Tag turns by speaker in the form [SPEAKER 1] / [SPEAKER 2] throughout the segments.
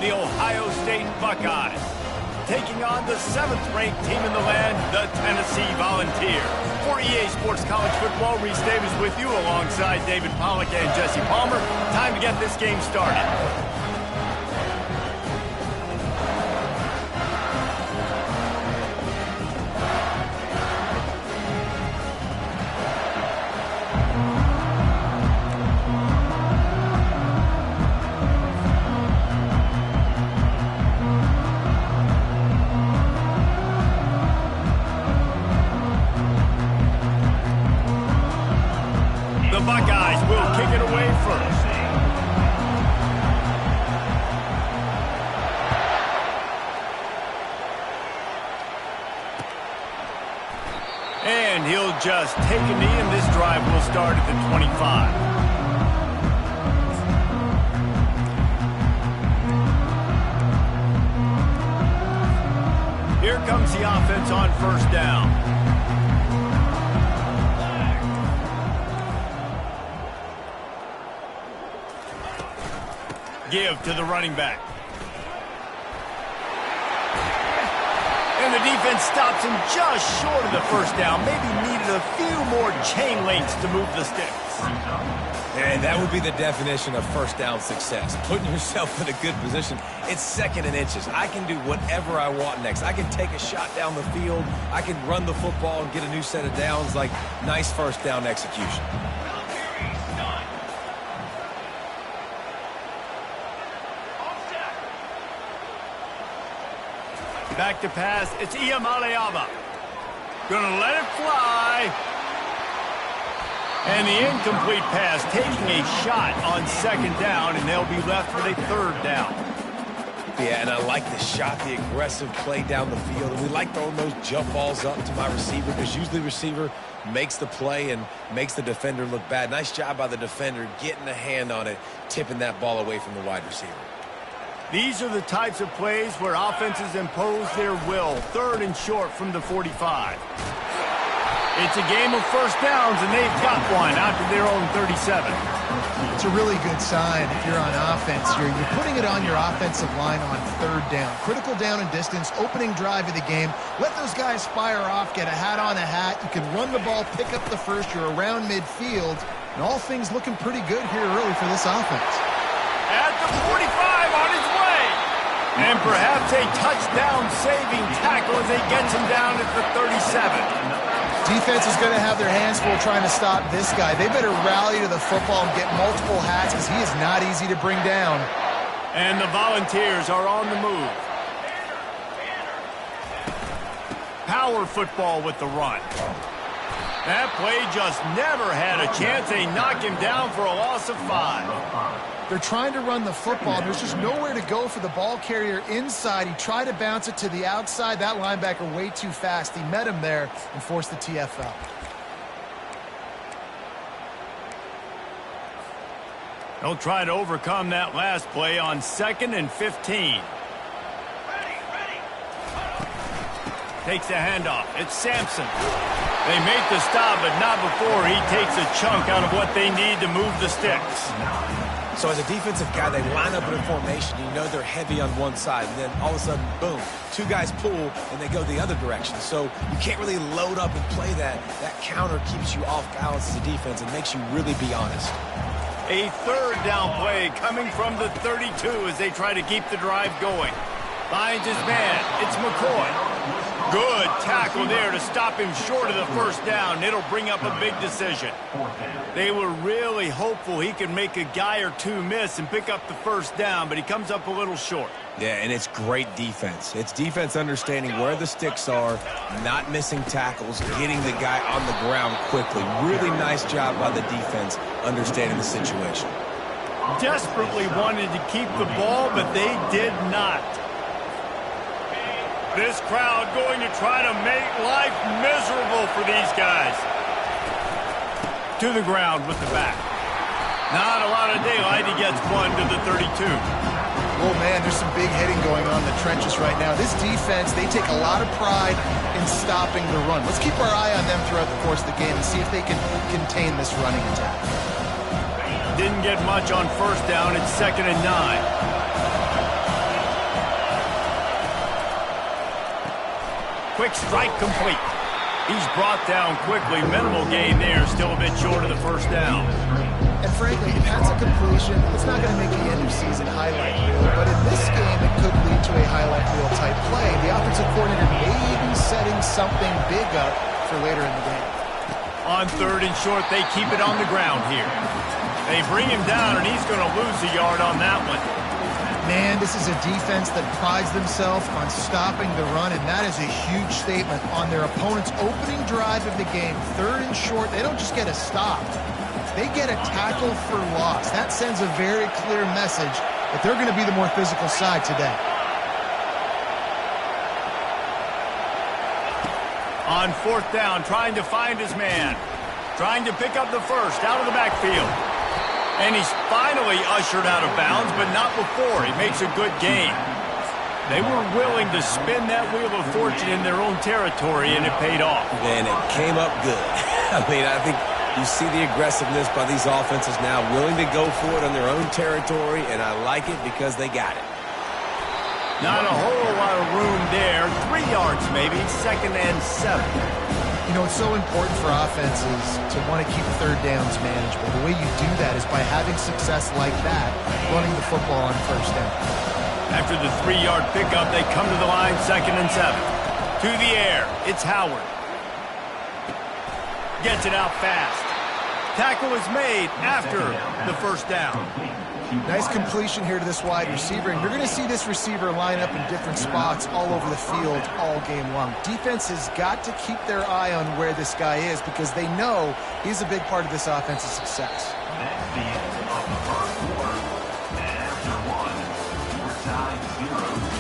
[SPEAKER 1] the Ohio State Buckeyes, taking on the 7th-ranked team in the land, the Tennessee Volunteers. For EA Sports College Football, Reese Davis with you alongside David Pollack and Jesse Palmer. Time to get this game started. Buckeyes will kick it away first. And he'll just take a knee, and this drive will start at the 25. Here comes the offense on first down. Give to the running back. And the defense stops him just short of the first down. Maybe needed a few more chain links to move the sticks.
[SPEAKER 2] And that would be the definition of first down success. Putting yourself in a good position. It's 2nd and inches. I can do whatever I want next. I can take a shot down the field. I can run the football and get a new set of downs. Like, nice first down execution.
[SPEAKER 1] Back to pass. It's Iamaleava. Gonna let it fly. And the incomplete pass, taking a shot on 2nd down, and they'll be left with a 3rd down.
[SPEAKER 2] Yeah, and I like the shot, the aggressive play down the field. And we like throwing those jump balls up to my receiver, because usually the receiver makes the play and makes the defender look bad. Nice job by the defender getting a hand on it, tipping that ball away from the wide receiver.
[SPEAKER 1] These are the types of plays where offenses impose their will. 3rd and short from the 45. It's a game of first downs, and they've got one out to their own 37.
[SPEAKER 3] It's a really good sign if you're on offense. You're putting it on your offensive line on 3rd down. Critical down and distance, opening drive of the game. Let those guys fire off, get a hat on a hat. You can run the ball, pick up the first. You're around midfield. And all things looking pretty good here early for this offense.
[SPEAKER 1] At the 45 on his way. And perhaps a touchdown-saving tackle as he gets him down at the 37.
[SPEAKER 3] Defense is going to have their hands full trying to stop this guy. They better rally to the football and get multiple hats, because he is not easy to bring down.
[SPEAKER 1] And the Volunteers are on the move. Power football with the run. That play just never had a chance. They knock him down for a loss of 5.
[SPEAKER 3] They're trying to run the football. There's just nowhere to go for the ball carrier inside. He tried to bounce it to the outside. That linebacker way too fast. He met him there and forced the TFL.
[SPEAKER 1] They'll try to overcome that last play on 2nd and 15. Takes the handoff. It's Sampson. They make the stop, but not before he takes a chunk out of what they need to move the sticks.
[SPEAKER 2] So as a defensive guy, they line up in a formation. You know they're heavy on one side, and then all of a sudden, boom, 2 guys pull, and they go the other direction. So you can't really load up and play that. That counter keeps you off balance as a defense and makes you really be honest.
[SPEAKER 1] A 3rd down play coming from the 32 as they try to keep the drive going. Finds his man. It's McCoy. Good tackle there to stop him short of the first down. It'll bring up a big decision. They were really hopeful he could make a guy or two miss and pick up the first down, but he comes up a little short.
[SPEAKER 2] Yeah, and it's great defense. It's defense understanding where the sticks are, not missing tackles, getting the guy on the ground quickly. Really nice job by the defense understanding the situation.
[SPEAKER 1] Desperately wanted to keep the ball, but they did not. This crowd going to try to make life miserable for these guys. To the ground with the back. Not a lot of daylight. He gets one to the 32.
[SPEAKER 3] Oh, man, there's some big hitting going on in the trenches right now. This defense, they take a lot of pride in stopping the run. Let's keep our eye on them throughout the course of the game and see if they can contain this running attack.
[SPEAKER 1] Didn't get much on first down. It's 2nd and 9. quick strike complete. He's brought down quickly. Minimal gain there, still a bit short of the first down.
[SPEAKER 3] And frankly, if that's a completion, it's not going to make the end of season highlight reel. But in this game, it could lead to a highlight reel type play. The offensive coordinator may be setting something big up for later in the game.
[SPEAKER 1] On 3rd and short, they keep it on the ground here. They bring him down, and he's going to lose a yard on that one.
[SPEAKER 3] Man, this is a defense that prides themselves on stopping the run, and that is a huge statement on their opponent's opening drive of the game. 3rd and short, they don't just get a stop. They get a tackle for loss. That sends a very clear message that they're going to be the more physical side today.
[SPEAKER 1] On 4th down, trying to find his man. Trying to pick up the first out of the backfield. And he's finally ushered out of bounds, but not before. He makes a good gain. They were willing to spin that wheel of fortune in their own territory, and it paid off.
[SPEAKER 2] And it came up good. I mean, I think you see the aggressiveness by these offenses now, willing to go for it on their own territory, and I like it because they got it.
[SPEAKER 1] Not a whole lot of room there. 3 yards maybe, 2nd and 7.
[SPEAKER 3] You know, it's so important for offenses to want to keep 3rd downs manageable. The way you do that is by having success like that, running the football on 1st down.
[SPEAKER 1] After the 3-yard pickup, they come to the line, 2nd and 7. To the air, it's Howard. Gets it out fast. Tackle is made after the 1st down.
[SPEAKER 3] Nice completion here to this wide receiver, and you're going to see this receiver line up in different spots all over the field all game long. Defense has got to keep their eye on where this guy is because they know he's a big part of this offense's success.
[SPEAKER 4] That's the end of the first quarter. And after one, we're tied 0-0.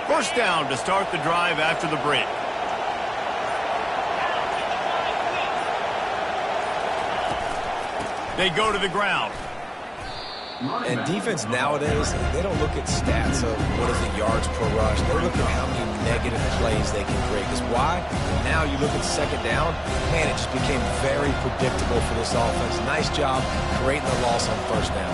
[SPEAKER 1] First down to start the drive after the break. They go to the ground.
[SPEAKER 2] And defense nowadays, they don't look at stats of what is the yards per rush. They look at how many negative plays they can create. Because why? Now you look at 2nd down, man, it just became very predictable for this offense. Nice job creating the loss on 1st down.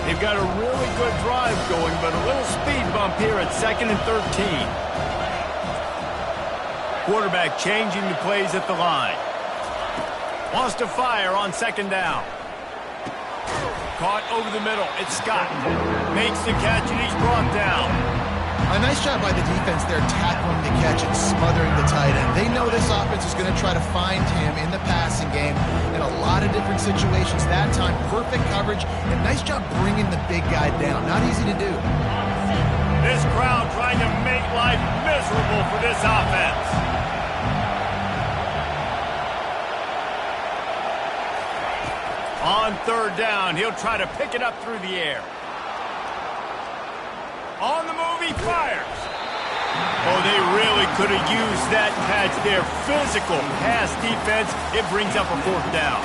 [SPEAKER 1] They've got a really good drive going, but a little speed bump here at 2nd and 13. Quarterback changing the plays at the line. Wants to fire on 2nd down. Caught over the middle. It's Scott. Makes the catch, and he's brought down.
[SPEAKER 3] A nice job by the defense there tackling the catch and smothering the tight end. They know this offense is going to try to find him in the passing game in a lot of different situations. That time, perfect coverage, and nice job bringing the big guy down. Not easy to do.
[SPEAKER 1] This crowd trying to make life miserable for this offense. On 3rd down, he'll try to pick it up through the air. On the move, he fires. Oh, they really could have used that catch there. Physical pass defense. It brings up a 4th down.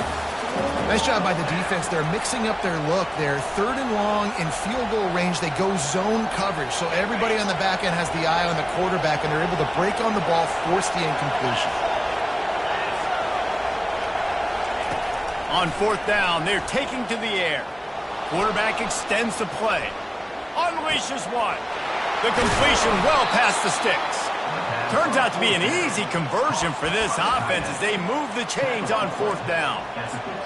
[SPEAKER 3] Nice job by the defense. They're mixing up their look. They're 3rd and long in field goal range. They go zone coverage. So everybody on the back end has the eye on the quarterback, and they're able to break on the ball, force the incompletion.
[SPEAKER 1] On 4th down, they're taking to the air. Quarterback extends the play. Unleashes one. The completion well past the sticks. Turns out to be an easy conversion for this offense as they move the chains on 4th down.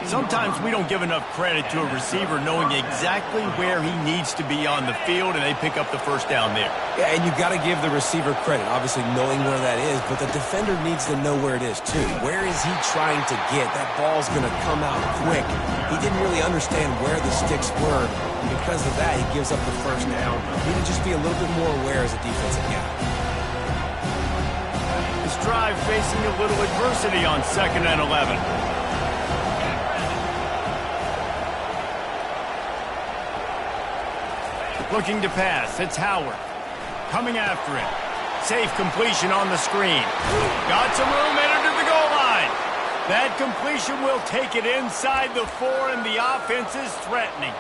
[SPEAKER 1] Sometimes we don't give enough credit to a receiver knowing exactly where he needs to be on the field, and they pick up the 1st down there.
[SPEAKER 2] Yeah, and you got to give the receiver credit, obviously knowing where that is, but the defender needs to know where it is too. Where is he trying to get? That ball's going to come out quick. He didn't really understand where the sticks were. Because of that, he gives up the 1st down. He need to just be a little bit more aware as a defensive guy.
[SPEAKER 1] This drive facing a little adversity on 2nd and 11. Looking to pass, it's Howard. Coming after him. Safe completion on the screen. Got some room, entered to the goal line. That completion will take it inside the 4, and the offense is threatening.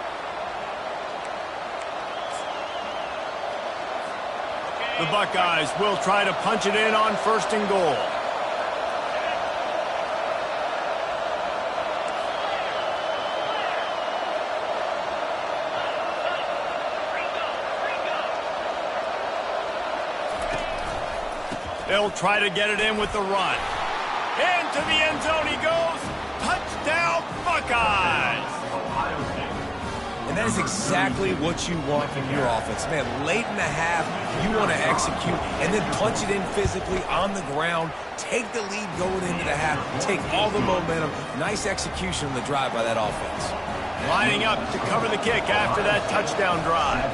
[SPEAKER 1] The Buckeyes will try to punch it in on 1st and goal. They'll try to get it in with the run. Into the end zone he goes. Touchdown, Buckeyes!
[SPEAKER 2] And that is exactly what you want from your offense. Man, late in the half, you want to execute and then punch it in physically on the ground. Take the lead going into the half. Take all the momentum. Nice execution on the drive by that offense.
[SPEAKER 1] Lining up to cover the kick after that touchdown drive.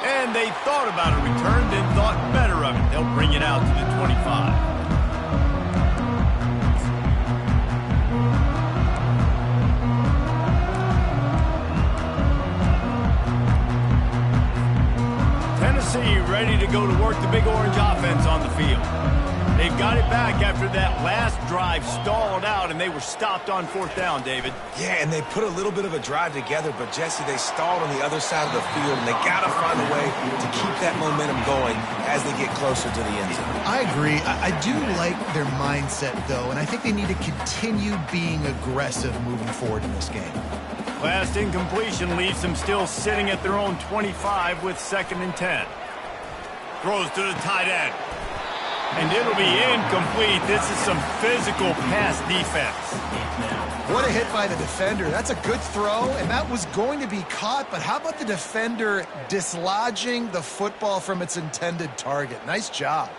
[SPEAKER 1] And they thought about a return, then thought better of it. They'll bring it out to the 25. Tennessee ready to go to work the Big Orange offense on the field. They've got it back after that last drive stalled out, and they were stopped on 4th down, David.
[SPEAKER 2] Yeah, and they put a little bit of a drive together, but, Jesse, they stalled on the other side of the field, and they got to find a way to keep that momentum going as they get closer to the end zone.
[SPEAKER 3] I agree. I do like their mindset, though, and I think they need to continue being aggressive moving forward in this game.
[SPEAKER 1] Last incompletion leaves them still sitting at their own 25 with 2nd and 10. Throws to the tight end. And it'll be incomplete. This is some physical pass defense.
[SPEAKER 3] What a hit by the defender. That's a good throw, and that was going to be caught, but how about the defender dislodging the football from its intended target? Nice job.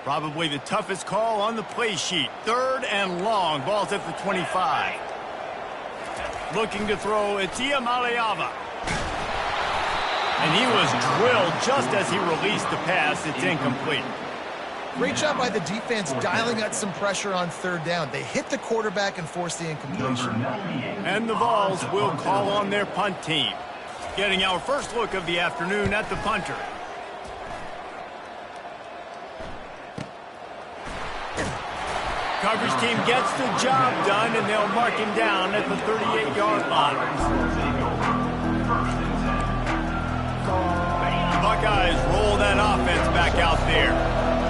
[SPEAKER 1] Probably the toughest call on the play sheet. 3rd and long. Ball's at the 25. Looking to throw, it's Iamaleava. And he was drilled just as he released the pass. It's incomplete.
[SPEAKER 3] Great job by the defense dialing out some pressure on 3rd down. They hit the quarterback and forced the incompletion.
[SPEAKER 1] And the Vols will call on their punt team. Getting our first look of the afternoon at the punter. Coverage team gets the job done, and they'll mark him down at the 38-yard line. The Buckeyes roll that offense back out there.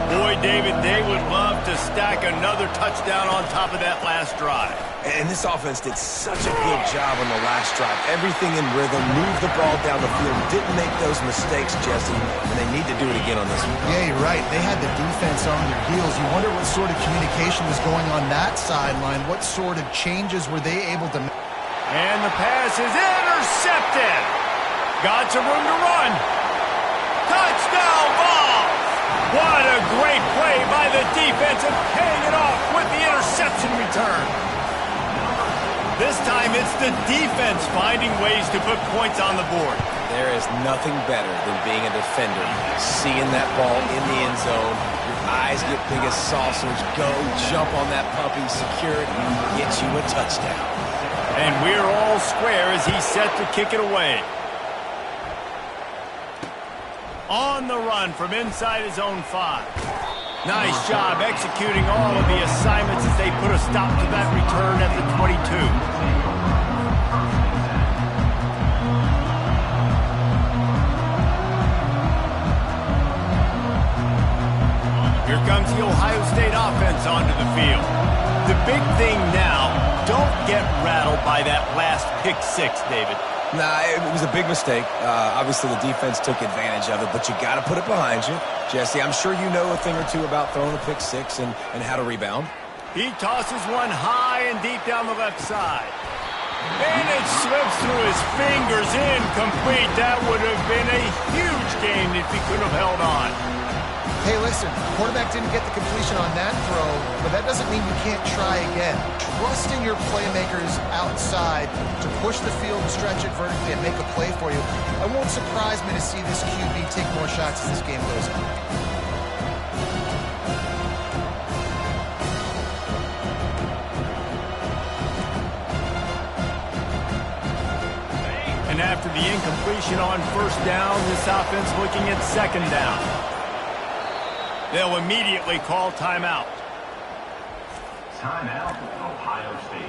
[SPEAKER 1] Boy, David, they would love to stack another touchdown on top of that last drive.
[SPEAKER 2] And this offense did such a good job on the last drive. Everything in rhythm, moved the ball down the field, didn't make those mistakes, Jesse, and they need to do it again on this one.
[SPEAKER 3] Yeah, you're right. They had the defense on their heels. You wonder what sort of communication was going on that sideline. What sort of changes were they able to make?
[SPEAKER 1] And the pass is intercepted. Got some room to run. Touchdown ball. What a great play by the defense and paying it off with the interception return. This time it's the defense finding ways to put points on the board.
[SPEAKER 2] There is nothing better than being a defender, seeing that ball in the end zone. Your eyes get big as saucers. Go, jump on that puppy, secure it, and get you a touchdown.
[SPEAKER 1] And we're all square as he's set to kick it away. On the run from inside his own 5. Nice job executing all of the assignments as they put a stop to that return at the 22. Here comes the Ohio State offense onto the field. The big thing now, don't get rattled by that last pick 6, David.
[SPEAKER 2] Nah, it was a big mistake. Obviously, the defense took advantage of it, but you got to put it behind you. Jesse, I'm sure you know a thing or two about throwing a pick 6 and how to rebound.
[SPEAKER 1] He tosses one high and deep down the left side. And it slips through his fingers, incomplete. That would have been a huge gain if he could have held on.
[SPEAKER 3] Hey, listen, quarterback didn't get the completion on that throw, but that doesn't mean you can't try again. Trusting your playmakers outside to push the field and stretch it vertically and make a play for you. It won't surprise me to see this QB take more shots as this game goes on.
[SPEAKER 1] And after the incompletion on first down, this offense looking at second down. They'll immediately call timeout.
[SPEAKER 4] Timeout, Ohio State.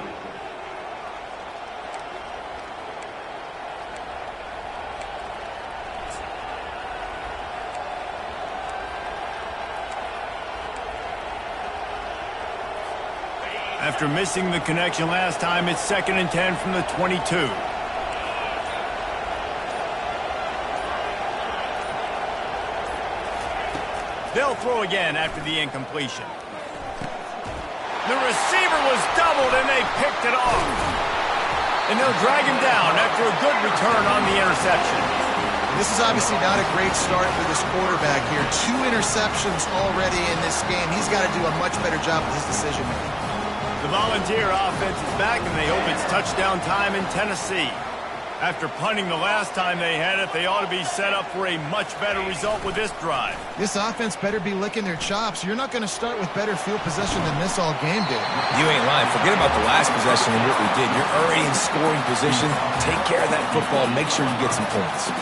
[SPEAKER 1] After missing the connection last time, it's 2nd and 10 from the 22. They'll throw again after the incompletion. The receiver was doubled, and they picked it off. And they'll drag him down after a good return on the interception.
[SPEAKER 3] This is obviously not a great start for this quarterback here. 2 interceptions already in this game. He's got to do a much better job with his decision-making.
[SPEAKER 1] The Volunteer offense is back, and they hope it's touchdown time in Tennessee. After punting the last time they had it, they ought to be set up for a much better result with this drive.
[SPEAKER 3] This offense better be licking their chops. You're not going to start with better field possession than this all game, dude.
[SPEAKER 2] You ain't lying. Forget about the last possession and what we did. You're already in scoring position. Take care of that football. Make sure you get some points.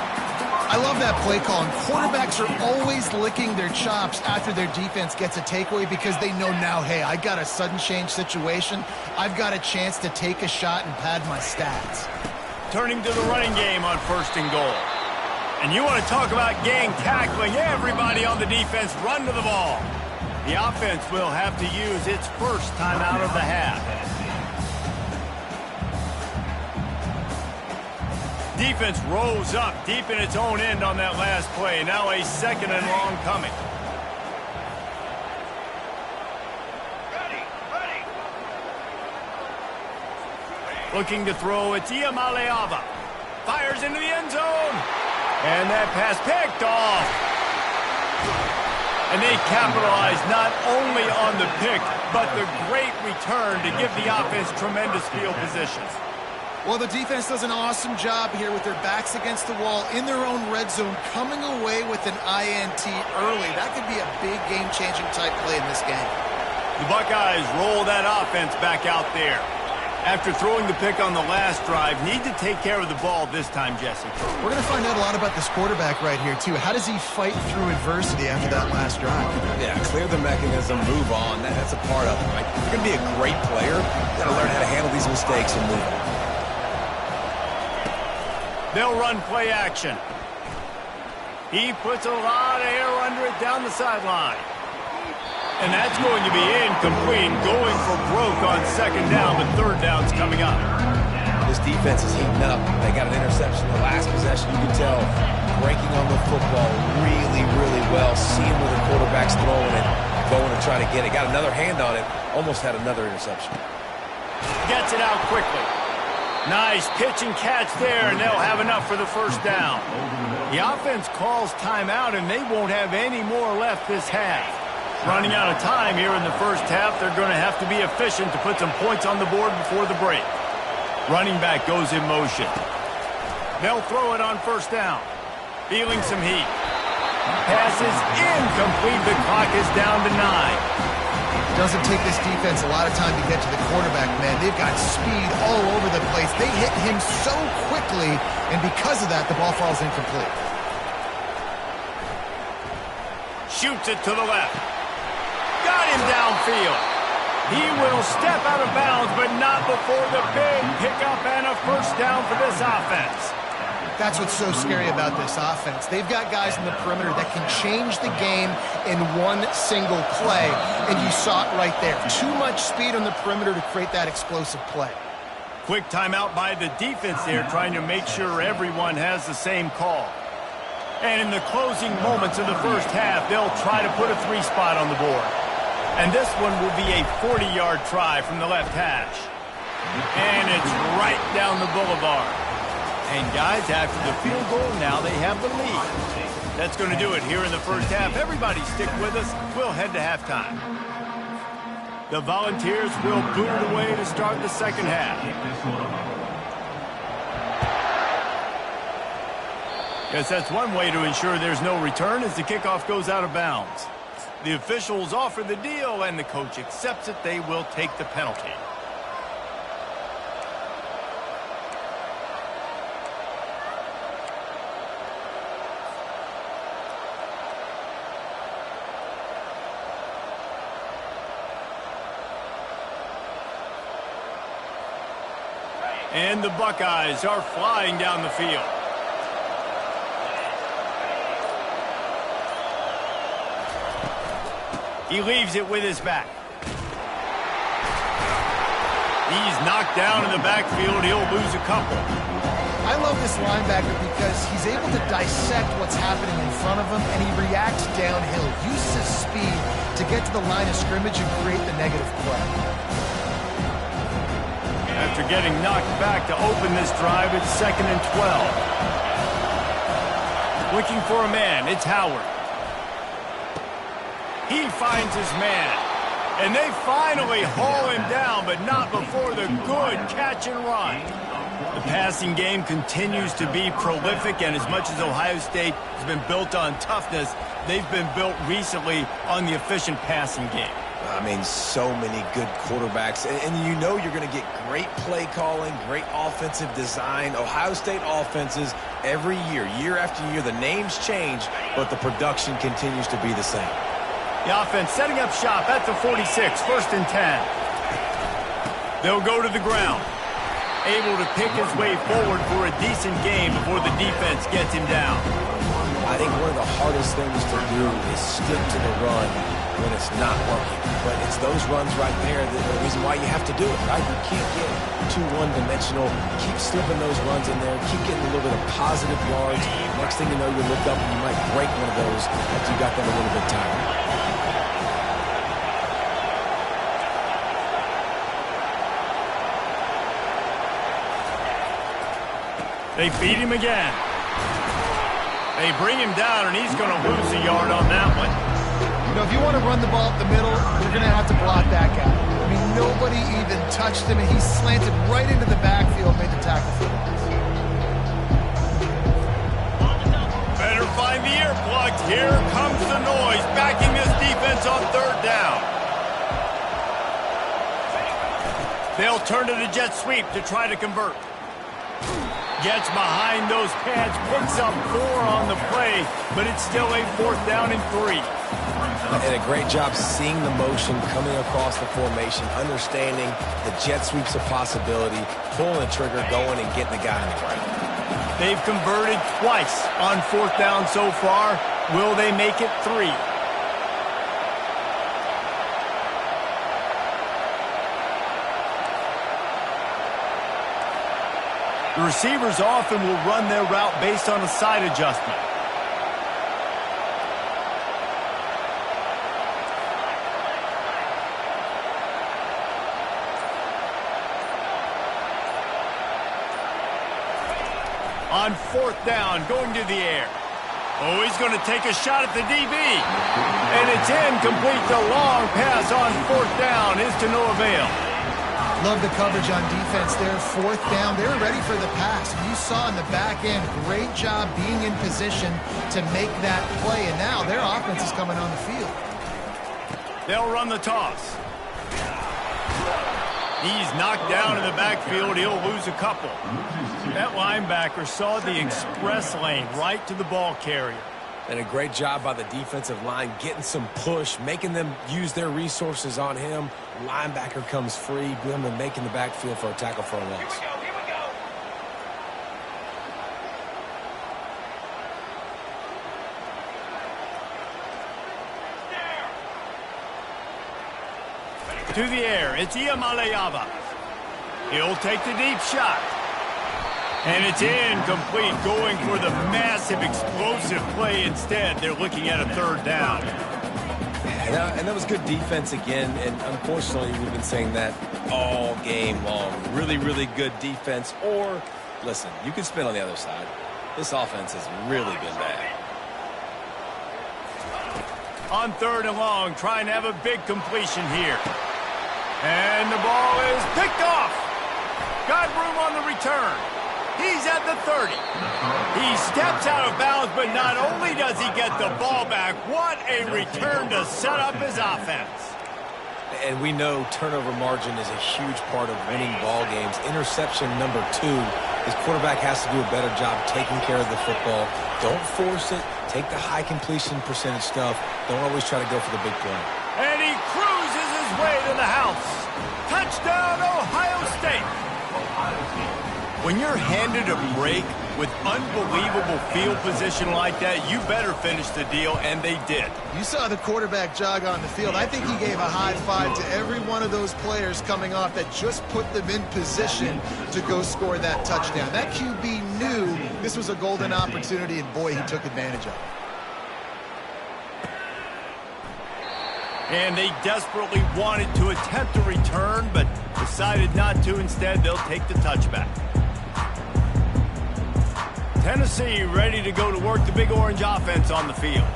[SPEAKER 3] I love that play call. And quarterbacks are always licking their chops after their defense gets a takeaway because they know now, hey, I got a sudden change situation. I've got a chance to take a shot and pad my stats.
[SPEAKER 1] Turning to the running game on 1st and goal. And you want to talk about gang tackling. Everybody on the defense run to the ball. The offense will have to use its first time out of the half. Defense rose up deep in its own end on that last play. Now a 2nd and long coming. Looking to throw, it's Iamaleava. Fires into the end zone. And that pass picked off. And they capitalized not only on the pick, but the great return to give the offense tremendous field position.
[SPEAKER 3] Well, the defense does an awesome job here with their backs against the wall in their own red zone, coming away with an INT early. That could be a big game-changing type play in this game.
[SPEAKER 1] The Buckeyes roll that offense back out there. After throwing the pick on the last drive, need to take care of the ball this time, Jesse.
[SPEAKER 3] We're going to find out a lot about this quarterback right here, too. How does he fight through adversity after that last drive?
[SPEAKER 2] Yeah, clear the mechanism, move on. That's a part of it, right? If you're going to be a great player, you got to learn how to handle these mistakes and move on.
[SPEAKER 1] They'll run play action. He puts a lot of air under it down the sideline. And that's going to be incomplete, going for broke on 2nd down, but 3rd down's coming up.
[SPEAKER 2] This defense is heating up. They got an interception in the last possession. You can tell breaking on the football really, really well, seeing where the quarterback's throwing it, going to try to get it. Got another hand on it, almost had another interception.
[SPEAKER 1] Gets it out quickly. Nice pitch and catch there, and they'll have enough for the 1st down. The offense calls timeout, and they won't have any more left this half. Running out of time here in the 1st half, they're going to have to be efficient to put some points on the board before the break. Running back goes in motion. They'll throw it on 1st down. Feeling some heat. Pass is incomplete. The clock is down to 9.
[SPEAKER 3] Doesn't take this defense a lot of time to get to the quarterback, man. They've got speed all over the place. They hit him so quickly, and because of that, the ball falls incomplete.
[SPEAKER 1] Shoots it to the left. Got him downfield. He will step out of bounds, but not before the big pickup and a 1st down for this offense.
[SPEAKER 3] That's what's so scary about this offense. They've got guys in the perimeter that can change the game in one single play, and you saw it right there. Too much speed on the perimeter to create that explosive play.
[SPEAKER 1] Quick timeout by the defense there, trying to make sure everyone has the same call. And in the closing moments of the 1st half, they'll try to put a 3 spot on the board. And this one will be a 40-yard try from the left hash. And it's right down the boulevard. And guys, after the field goal, now they have the lead. That's going to do it here in the 1st half. Everybody stick with us. We'll head to halftime. The Volunteers will boot it away to start the 2nd half. Yes, that's one way to ensure there's no return as the kickoff goes out of bounds. The officials offer the deal, and the coach accepts it. They will take the penalty. And the Buckeyes are flying down the field. He leaves it with his back. He's knocked down in the backfield. He'll lose a couple.
[SPEAKER 3] I love this linebacker because he's able to dissect what's happening in front of him, and he reacts downhill, uses his speed to get to the line of scrimmage and create the negative play.
[SPEAKER 1] After getting knocked back to open this drive, it's 2nd and 12. Looking for a man, it's Howard. He finds his man. And they finally haul him down, but not before the good catch and run. The passing game continues to be prolific, and as much as Ohio State has been built on toughness, they've been built recently on the efficient passing game.
[SPEAKER 2] I mean, so many good quarterbacks, and you know you're going to get great play calling, great offensive design. Ohio State offenses every year, year after year, the names change, but the production continues to be the same.
[SPEAKER 1] The offense setting up shop at the 46, 1st and 10. They'll go to the ground. Able to pick his way forward for a decent game before the defense gets him down.
[SPEAKER 2] I think one of the hardest things to do is stick to the run when it's not working. But it's those runs right there that are the reason why you have to do it, right? You can't get too one-dimensional. Keep slipping those runs in there. Keep getting a little bit of positive yards. Next thing you know, you look up and you might break one of those after you got them a little bit tired.
[SPEAKER 1] They beat him again. They bring him down, and he's going to lose a yard on that one.
[SPEAKER 3] You know, if you want to run the ball up the middle, you're going to have to block that guy. I mean, nobody even touched him, and he slanted right into the backfield, made the tackle for him.
[SPEAKER 1] Better find the earplugs. Here comes the noise, backing this defense on 3rd down. They'll turn to the jet sweep to try to convert. Gets behind those pads, picks up 4 on the play, but it's still a 4th down and 3.
[SPEAKER 2] And a great job seeing the motion coming across the formation, understanding the jet sweep's a possibility, pulling the trigger, going and getting the guy on the ground.
[SPEAKER 1] They've converted twice on 4th down so far. Will they make it 3? The receivers often will run their route based on a side adjustment. On 4th down, going to the air. Oh, he's going to take a shot at the DB. And it's incomplete. The long pass on 4th down is to no avail.
[SPEAKER 3] Love the coverage on defense there. 4th down. They were ready for the pass. You saw in the back end, great job being in position to make that play. And now their offense is coming on the field.
[SPEAKER 1] They'll run the toss. He's knocked down in the backfield. He'll lose a couple. That linebacker saw the express lane right to the ball carrier.
[SPEAKER 2] And a great job by the defensive line getting some push, making them use their resources on him. Linebacker comes free, them and making the backfield for a tackle for a loss.
[SPEAKER 1] Here we go. To the air, it's Iamaleava. He'll take the deep shot. And it's incomplete, going for the massive explosive play instead. They're looking at a 3rd down.
[SPEAKER 2] And that was good defense again, and unfortunately we've been saying that all game long. Really, really good defense. Or, listen, you can spin on the other side. This offense has really been bad.
[SPEAKER 1] On 3rd and long, trying to have a big completion here. And the ball is picked off. Got room on the return. He's at the 30. He steps out of bounds, but not only does he get the ball back, what a return to set up his offense.
[SPEAKER 2] And we know turnover margin is a huge part of winning ball games. Interception number 2, his quarterback has to do a better job taking care of the football. Don't force it. Take the high completion percentage stuff. Don't always try to go for the big play.
[SPEAKER 1] And he cruises his way to the house. Touchdown, Ohio State. When you're handed a break with unbelievable field position like that, you better finish the deal, and they did.
[SPEAKER 3] You saw the quarterback jog on the field. I think he gave a high five to every one of those players coming off that just put them in position to go score that touchdown. That QB knew this was a golden opportunity, and boy, he took advantage of it.
[SPEAKER 1] And they desperately wanted to attempt a return, but decided not to. Instead, they'll take the touchback. Tennessee ready to go to work the Big Orange offense on the field.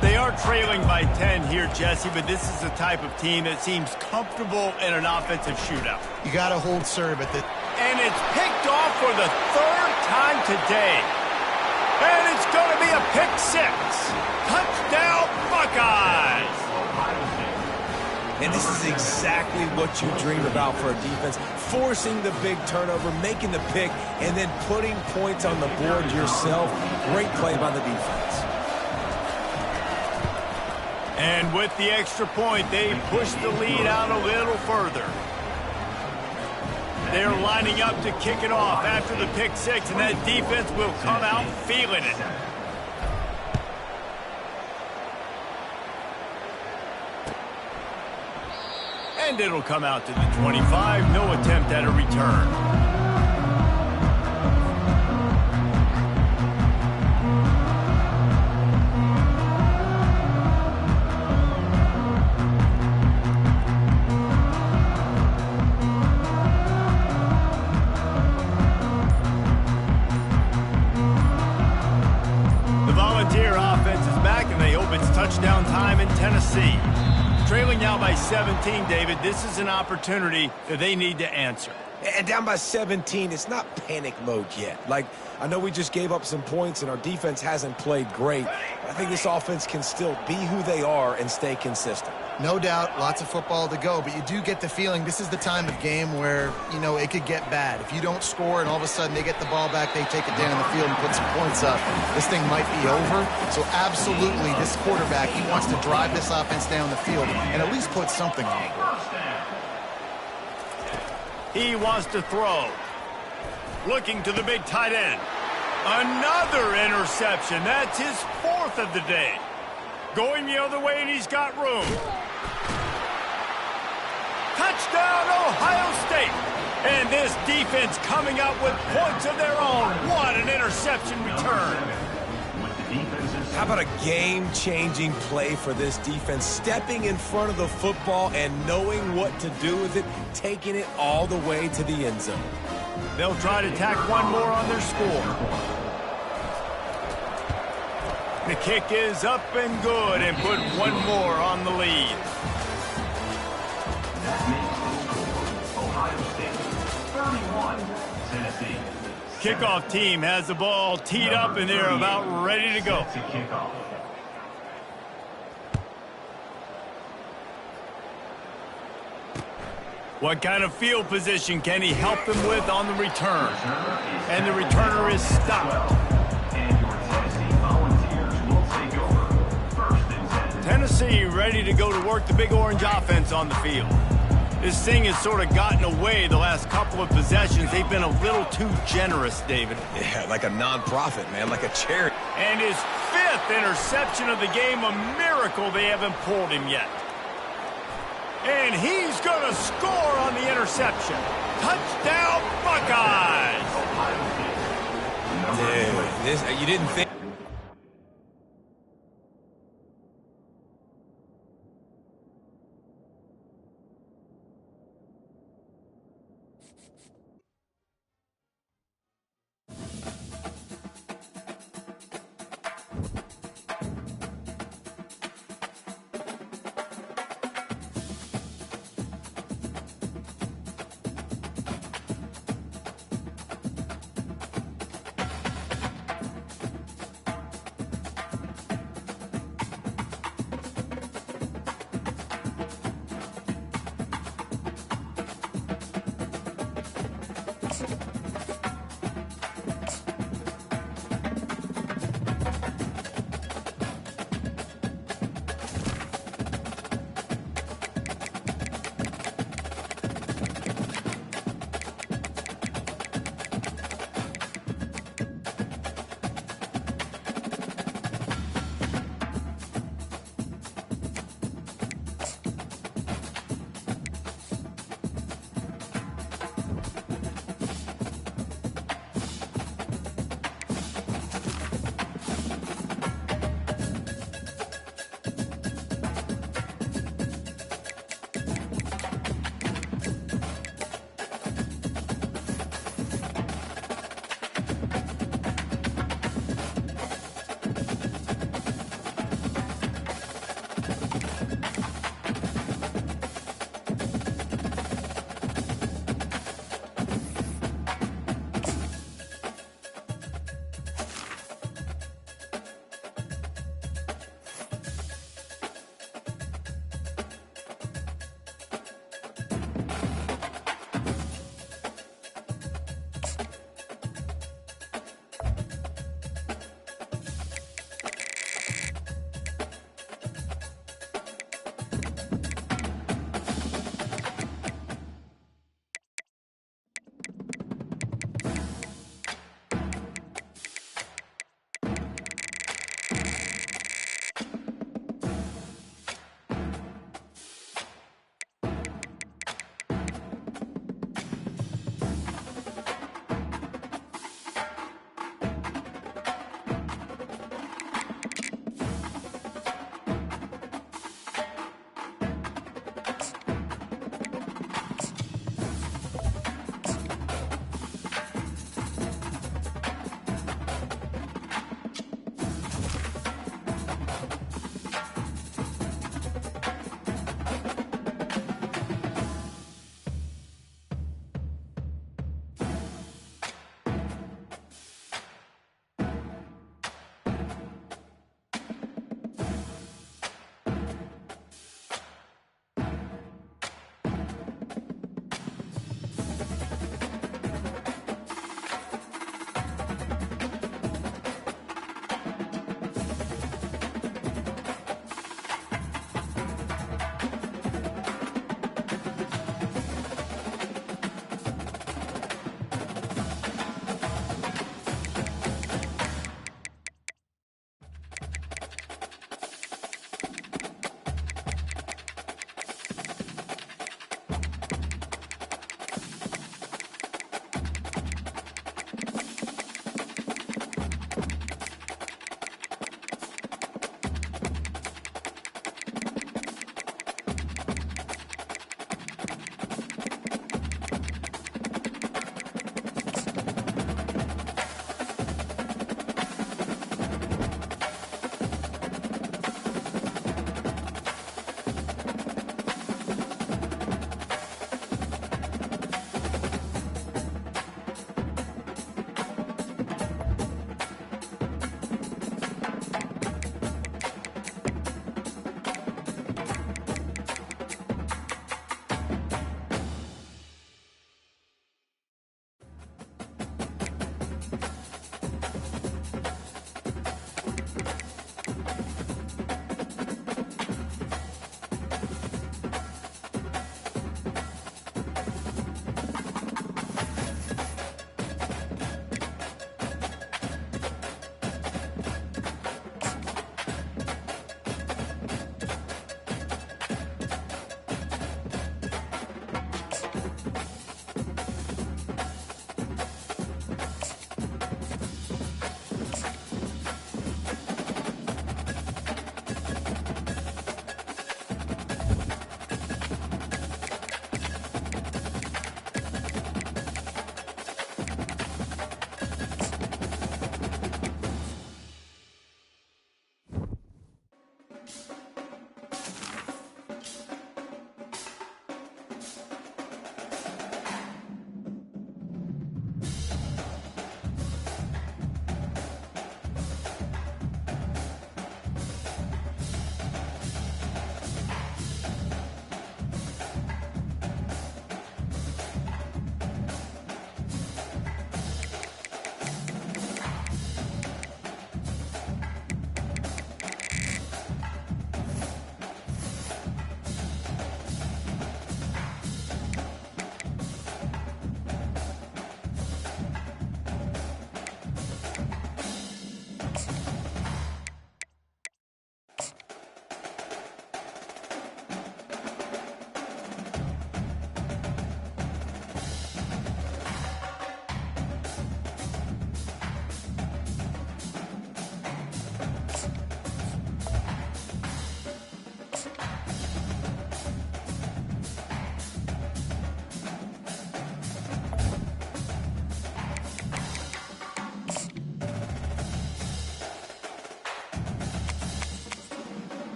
[SPEAKER 1] They are trailing by 10 here, Jesse, but this is the type of team that seems comfortable in an offensive shootout.
[SPEAKER 3] You got to hold serve at the...
[SPEAKER 1] And it's picked off for the third time today. And it's going to be a pick six. Touchdown, Buckeyes!
[SPEAKER 2] And this is exactly what you dream about for a defense. Forcing the big turnover, making the pick, and then putting points on the board yourself. Great play by the defense.
[SPEAKER 1] And with the extra point, they push the lead out a little further. They're lining up to kick it off after the pick six, and that defense will come out feeling it. And it'll come out to the 25. No attempt at a return. The Volunteer offense is back, and they hope it's touchdown time in Tennessee. Trailing now by 17, David. This is an opportunity that they need to answer.
[SPEAKER 2] And down by 17, it's not panic mode yet. Like, I know we just gave up some points and our defense hasn't played great. I think this offense can still be who they are and stay consistent.
[SPEAKER 3] No doubt, lots of football to go, but you do get the feeling this is the time of game where, you know, it could get bad. If you don't score and all of a sudden they get the ball back, they take it down the field and put some points up, this thing might be over. So absolutely, this quarterback, he wants to drive this offense down the field and at least put something on the board.
[SPEAKER 1] He wants to throw. Looking to the big tight end. Another interception. That's his fourth of the day. Going the other way, and he's got room. Touchdown, Ohio State. And this defense coming up with points of their own. What an interception return.
[SPEAKER 2] How about a game-changing play for this defense? Stepping in front of the football and knowing what to do with it, taking it all the way to the end zone.
[SPEAKER 1] They'll try to tack one more on their score. The kick is up and good and put one more on the lead.
[SPEAKER 4] That makes the score Ohio State 31, Tennessee.
[SPEAKER 1] Kickoff team has the ball teed up and they're about ready to go. What kind of field position can he help them with on the return? And the returner is stopped.
[SPEAKER 4] And your Tennessee Volunteers will take over first and 10.
[SPEAKER 1] Tennessee ready to go to work the Big Orange offense on the field. This thing has sort of gotten away the last couple of possessions. They've been a little too generous, David.
[SPEAKER 2] Yeah, like a non-profit, man, like a charity.
[SPEAKER 1] And his fifth interception of the game, a miracle they haven't pulled him yet. And he's going to score on the interception. Touchdown, Buckeyes!
[SPEAKER 2] Dude, you didn't think...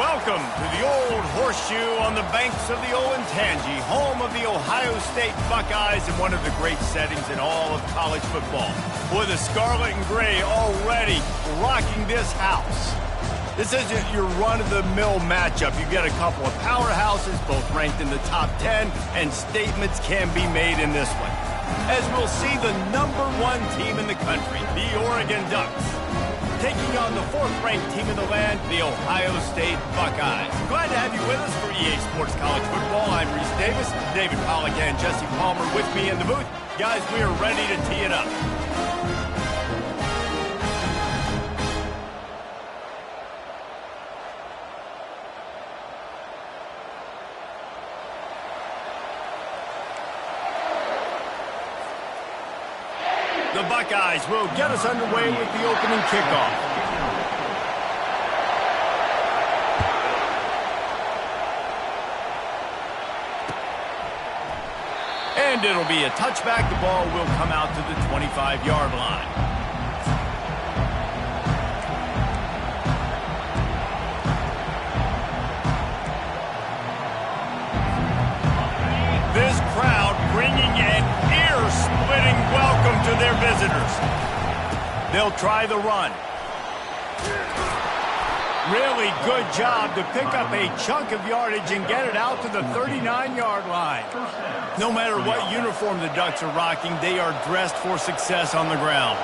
[SPEAKER 1] Welcome to the Old Horseshoe on the banks of the Olentangy, home of the Ohio State Buckeyes and one of the great settings in all of college football. With the scarlet and gray already rocking this house. This isn't your run-of-the-mill matchup. You get a couple of powerhouses, both ranked in the top 10, and statements can be made in this one. As we'll see the #1 team in the country, the Oregon Ducks, taking on the 4th-ranked team in the land, the Ohio State Buckeyes. Glad to have you with us for EA Sports College Football. I'm Reese Davis, David Pollack and Jesse Palmer with me in the booth. Guys, we are ready to tee it up. The Buckeyes will get us underway with the opening kickoff. And it'll be a touchback. The ball will come out to the 25-yard line. This crowd bringing an ear-splitting welcome to their visitors. They'll try the run. Really good job to pick up a chunk of yardage and get it out to the 39-yard line. No matter what uniform the Ducks are rocking, they are dressed for success on the ground.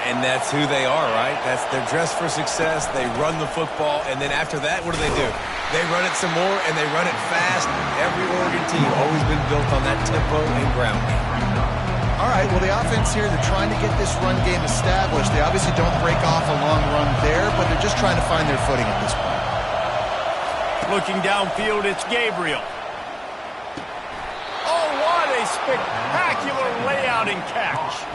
[SPEAKER 2] And that's who they are, right? They're dressed for success. They run the football, and then after that, what do? They run it some more, and they run it fast. Every Oregon team always been built on that tempo and ground game.
[SPEAKER 3] All right, well, the offense here, they're trying to get this run game established. They obviously don't break off a long run there, but they're just trying to find their footing at this point.
[SPEAKER 1] Looking downfield, it's Gabriel. Oh, what a spectacular layout and catch.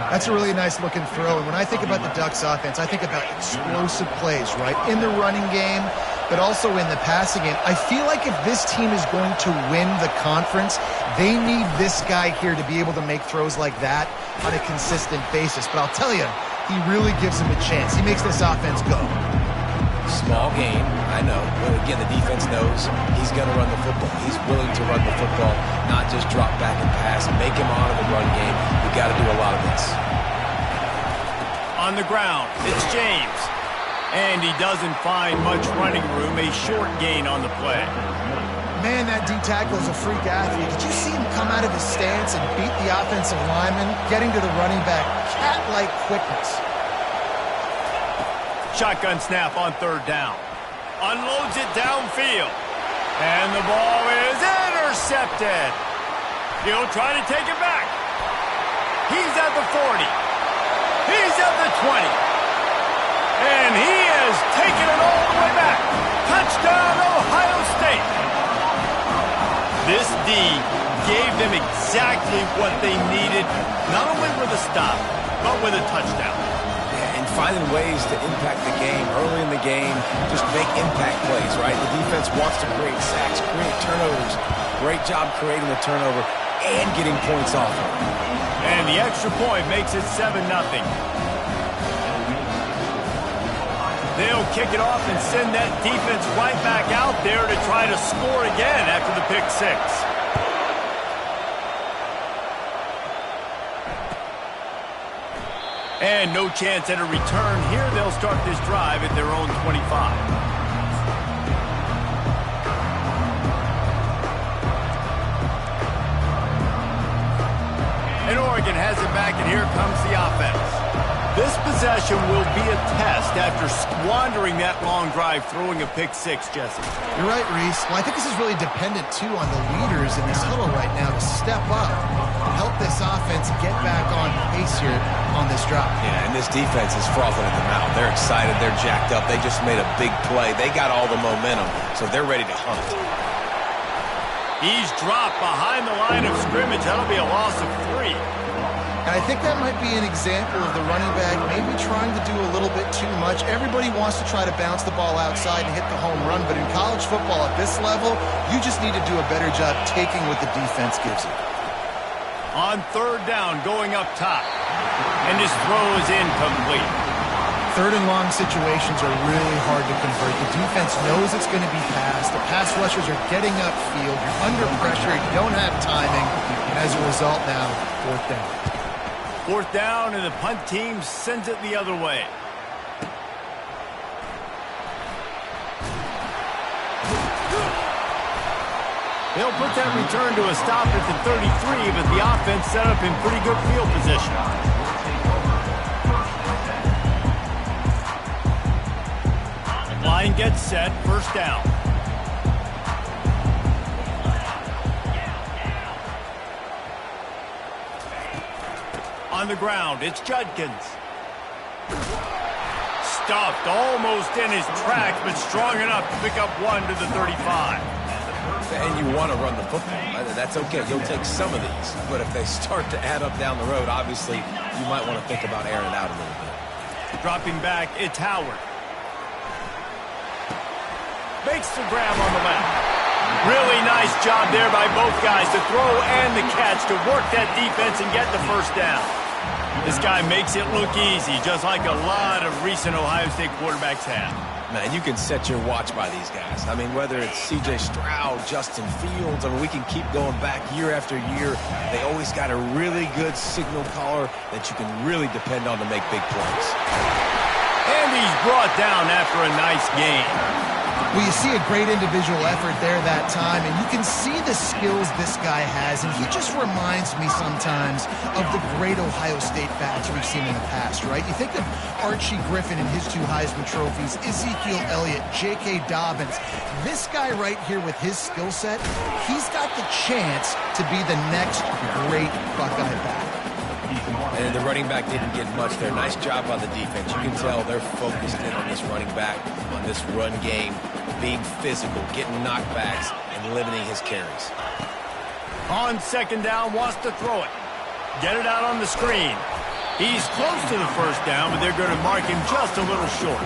[SPEAKER 3] That's a really nice looking throw. And when I think about the Ducks offense, I think about explosive plays, right? In the running game, but also in the passing game. I feel like if this team is going to win the conference, they need this guy here to be able to make throws like that on a consistent basis. But I'll tell you, he really gives them a chance. He makes this offense go.
[SPEAKER 2] Small game, I know. But again, the defense knows he's going to run the football. He's willing to run the football, not just drop back and pass, make him honor the run game. You got to do a lot of this.
[SPEAKER 1] On the ground, it's James. And he doesn't find much running room, a short gain on the play.
[SPEAKER 3] Man, that D-tackle is a freak athlete. Did you see him come out of his stance and beat the offensive lineman, getting to the running back? Cat-like quickness.
[SPEAKER 1] Shotgun snap on 3rd down. Unloads it downfield. And the ball is intercepted. He'll try to take it back. He's at the 40. He's at the 20. And he has taken it all the way back. Touchdown, Ohio State. This D gave them exactly what they needed, not only with a stop, but with a touchdown.
[SPEAKER 2] Yeah, and finding ways to impact the game early in the game, just make impact plays, right? The defense wants to create sacks, create turnovers. Great job creating the turnover and getting points off of it.
[SPEAKER 1] And the extra point makes it 7-0. They'll kick it off and send that defense right back out there to try to score again after the pick 6. And no chance at a return here. They'll start this drive at their own 25. And Oregon has it back, and here comes the offense. This possession will be a test after squandering that long drive, throwing a pick 6, Jesse.
[SPEAKER 3] You're right, Reese. Well, I think this is really dependent, too, on the leaders in this huddle right now to step up and help this offense get back on pace here on this drive.
[SPEAKER 2] Yeah, and this defense is frothing at the mouth. They're excited. They're jacked up. They just made a big play. They got all the momentum, so they're ready to hunt.
[SPEAKER 1] He's dropped behind the line of scrimmage. That'll be a loss of 3.
[SPEAKER 3] And I think that might be an example of the running back maybe trying to do a little bit too much. Everybody wants to try to bounce the ball outside and hit the home run, but in college football at this level, you just need to do a better job taking what the defense gives you.
[SPEAKER 1] On 3rd down, going up top. And his throw is incomplete.
[SPEAKER 3] third and long situations are really hard to convert. The defense knows it's going to be passed. The pass rushers are getting upfield. You're under pressure. You don't have timing. And as a result now, fourth down.
[SPEAKER 1] Fourth down, and the punt team sends it the other way. They'll put that return to a stop at the 33, but the offense set up in pretty good field position. Line gets set, first down. On the ground, it's Judkins. Stuffed almost in his tracks, but strong enough to pick up one to the 35.
[SPEAKER 2] And you want to run the football. That's okay. You'll take some of these. But if they start to add up down the road, obviously, you might want to think about airing it out a little bit.
[SPEAKER 1] Dropping back, it's Howard. Makes the grab on the left. Really nice job there by both guys, the throw and the catch, to work that defense and get the first down. This guy makes it look easy, just like a lot of recent Ohio State quarterbacks have.
[SPEAKER 2] Man, you can set your watch by these guys. I mean, whether it's C.J. Stroud, Justin Fields, I mean, we can keep going back year after year. They always got a really good signal caller that you can really depend on to make big plays.
[SPEAKER 1] And he's brought down after a nice game.
[SPEAKER 3] Well, you see a great individual effort there that time, and you can see the skills this guy has, and he just reminds me sometimes of the great Ohio State backs we've seen in the past, right? You think of Archie Griffin and his 2 Heisman trophies, Ezekiel Elliott, J.K. Dobbins. This guy right here with his skill set, he's got the chance to be the next great Buckeye back.
[SPEAKER 2] And the running back didn't get much there. Nice job by the defense. You can tell they're focused in on this running back, on this run game, being physical, getting knockbacks, and limiting his carries.
[SPEAKER 1] On second down, wants to throw it. Get it out on the screen. He's close to the first down, but they're going to mark him just a little short.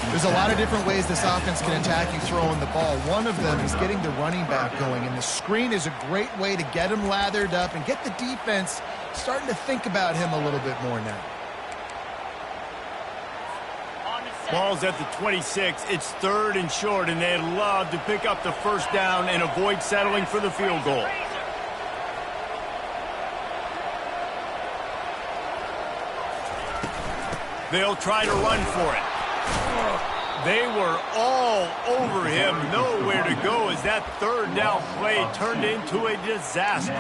[SPEAKER 3] There's a lot of different ways this offense can attack you throwing the ball. One of them is getting the running back going, and the screen is a great way to get him lathered up and get the defense starting to think about him a little bit more now.
[SPEAKER 1] Ball's at the 26. It's third and short, and they'd love to pick up the first down and avoid settling for the field goal. They'll try to run for it. They were all over him, nowhere to go as that third down play turned into a disaster.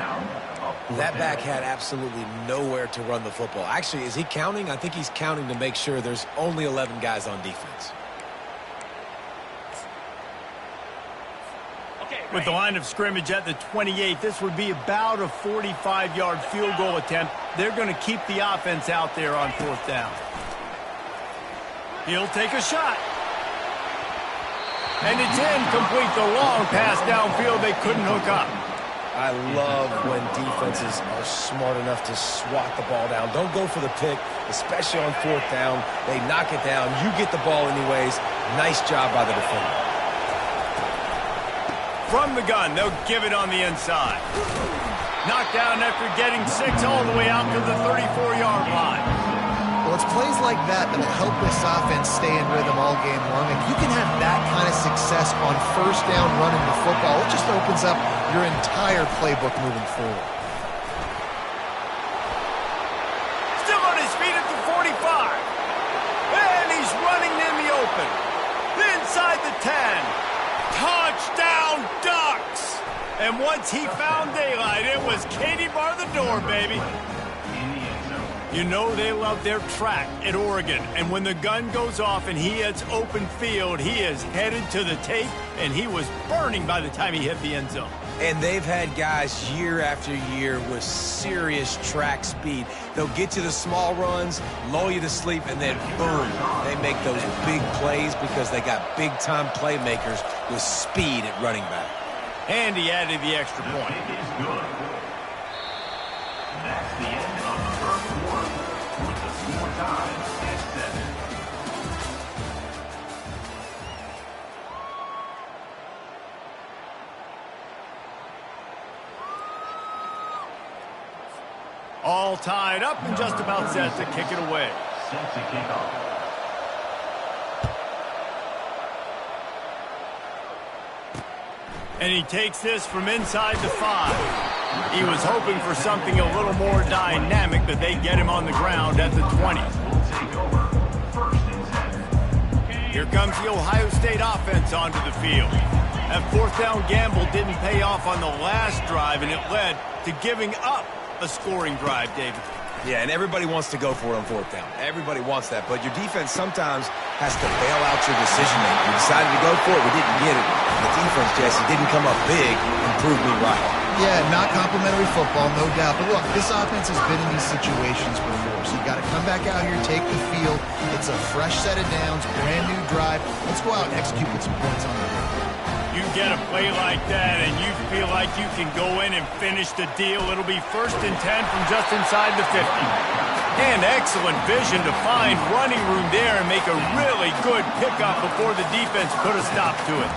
[SPEAKER 2] That back had absolutely nowhere to run the football. Actually, is he counting? I think he's counting to make sure there's only 11 guys on defense.
[SPEAKER 1] With the line of scrimmage at the 28, this would be about a 45-yard field goal attempt. They're going to keep the offense out there on fourth down. He'll take a shot. And it's incomplete. The long pass downfield, they couldn't hook up.
[SPEAKER 2] I love when defenses are smart enough to swat the ball down. Don't go for the pick, especially on fourth down. They knock it down. You get the ball anyways. Nice job by the defender.
[SPEAKER 1] From the gun, they'll give it on the inside. Knocked down after getting 6 all the way out to the 34-yard line.
[SPEAKER 3] Well, it's plays like that that'll help this offense stay in rhythm all game long. And you can have that kind of success on first down running the football. It just opens up your entire playbook moving forward.
[SPEAKER 1] Still on his feet at the 45. And he's running in the open. Inside the 10. Touchdown Ducks! And once he found daylight, it was Katie bar the door, baby. You know they love their track at Oregon. And when the gun goes off and he hits open field, he is headed to the tape, and he was burning by the time he hit the end zone.
[SPEAKER 2] And they've had guys year after year with serious track speed. They'll get you the small runs, lull you to sleep, and then boom, they make those big plays because they got big-time playmakers with speed at running back.
[SPEAKER 1] And he added the extra point.
[SPEAKER 4] It is good. That's the end of the first quarter with the score tied at 7.
[SPEAKER 1] All tied up and just about set to kick it away.
[SPEAKER 4] Set to kick off.
[SPEAKER 1] And he takes this from inside the 5. He was hoping for something a little more dynamic, but they get him on the ground at the 20. Here comes the Ohio State offense onto the field. That fourth down gamble didn't pay off on the last drive, and it led to giving up a scoring drive, David.
[SPEAKER 2] Yeah, and everybody wants to go for it on fourth down. Everybody wants that, but your defense sometimes has to bail out your decision-making. We decided to go for it. We didn't get it. The defense, Jesse, didn't come up big and prove me right.
[SPEAKER 3] Yeah, not complimentary football, no doubt. But look, this offense has been in these situations before, so you got to come back out here, take the field. It's a fresh set of downs, brand new drive. Let's go out and execute with some points on the board.
[SPEAKER 1] You get a play like that and you feel like you can go in and finish the deal. It'll be 1st and 10 from just inside the 50. And excellent vision to find running room there and make a really good pickup before the defense put a stop to it.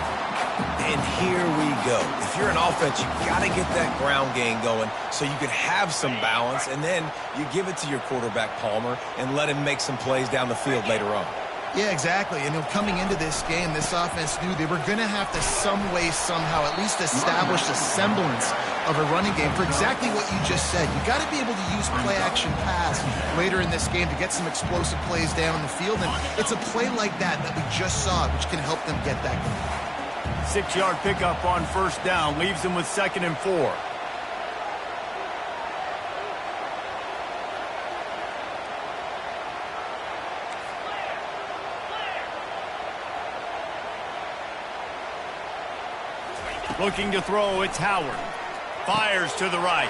[SPEAKER 2] And here we go. If you're an offense, you got to get that ground game going so you can have some balance, and then you give it to your quarterback, Palmer, and let him make some plays down the field later on.
[SPEAKER 3] Yeah, exactly. And coming into this game, this offense knew they were going to have to some way, somehow, at least establish a semblance of a running game for exactly what you just said. You got to be able to use play-action pass later in this game to get some explosive plays down the field. And it's a play like that we just saw, which can help them get that going.
[SPEAKER 1] 6-yard pickup on 1st down leaves them with 2nd and 4. Looking to throw, it's Howard. Fires to the right.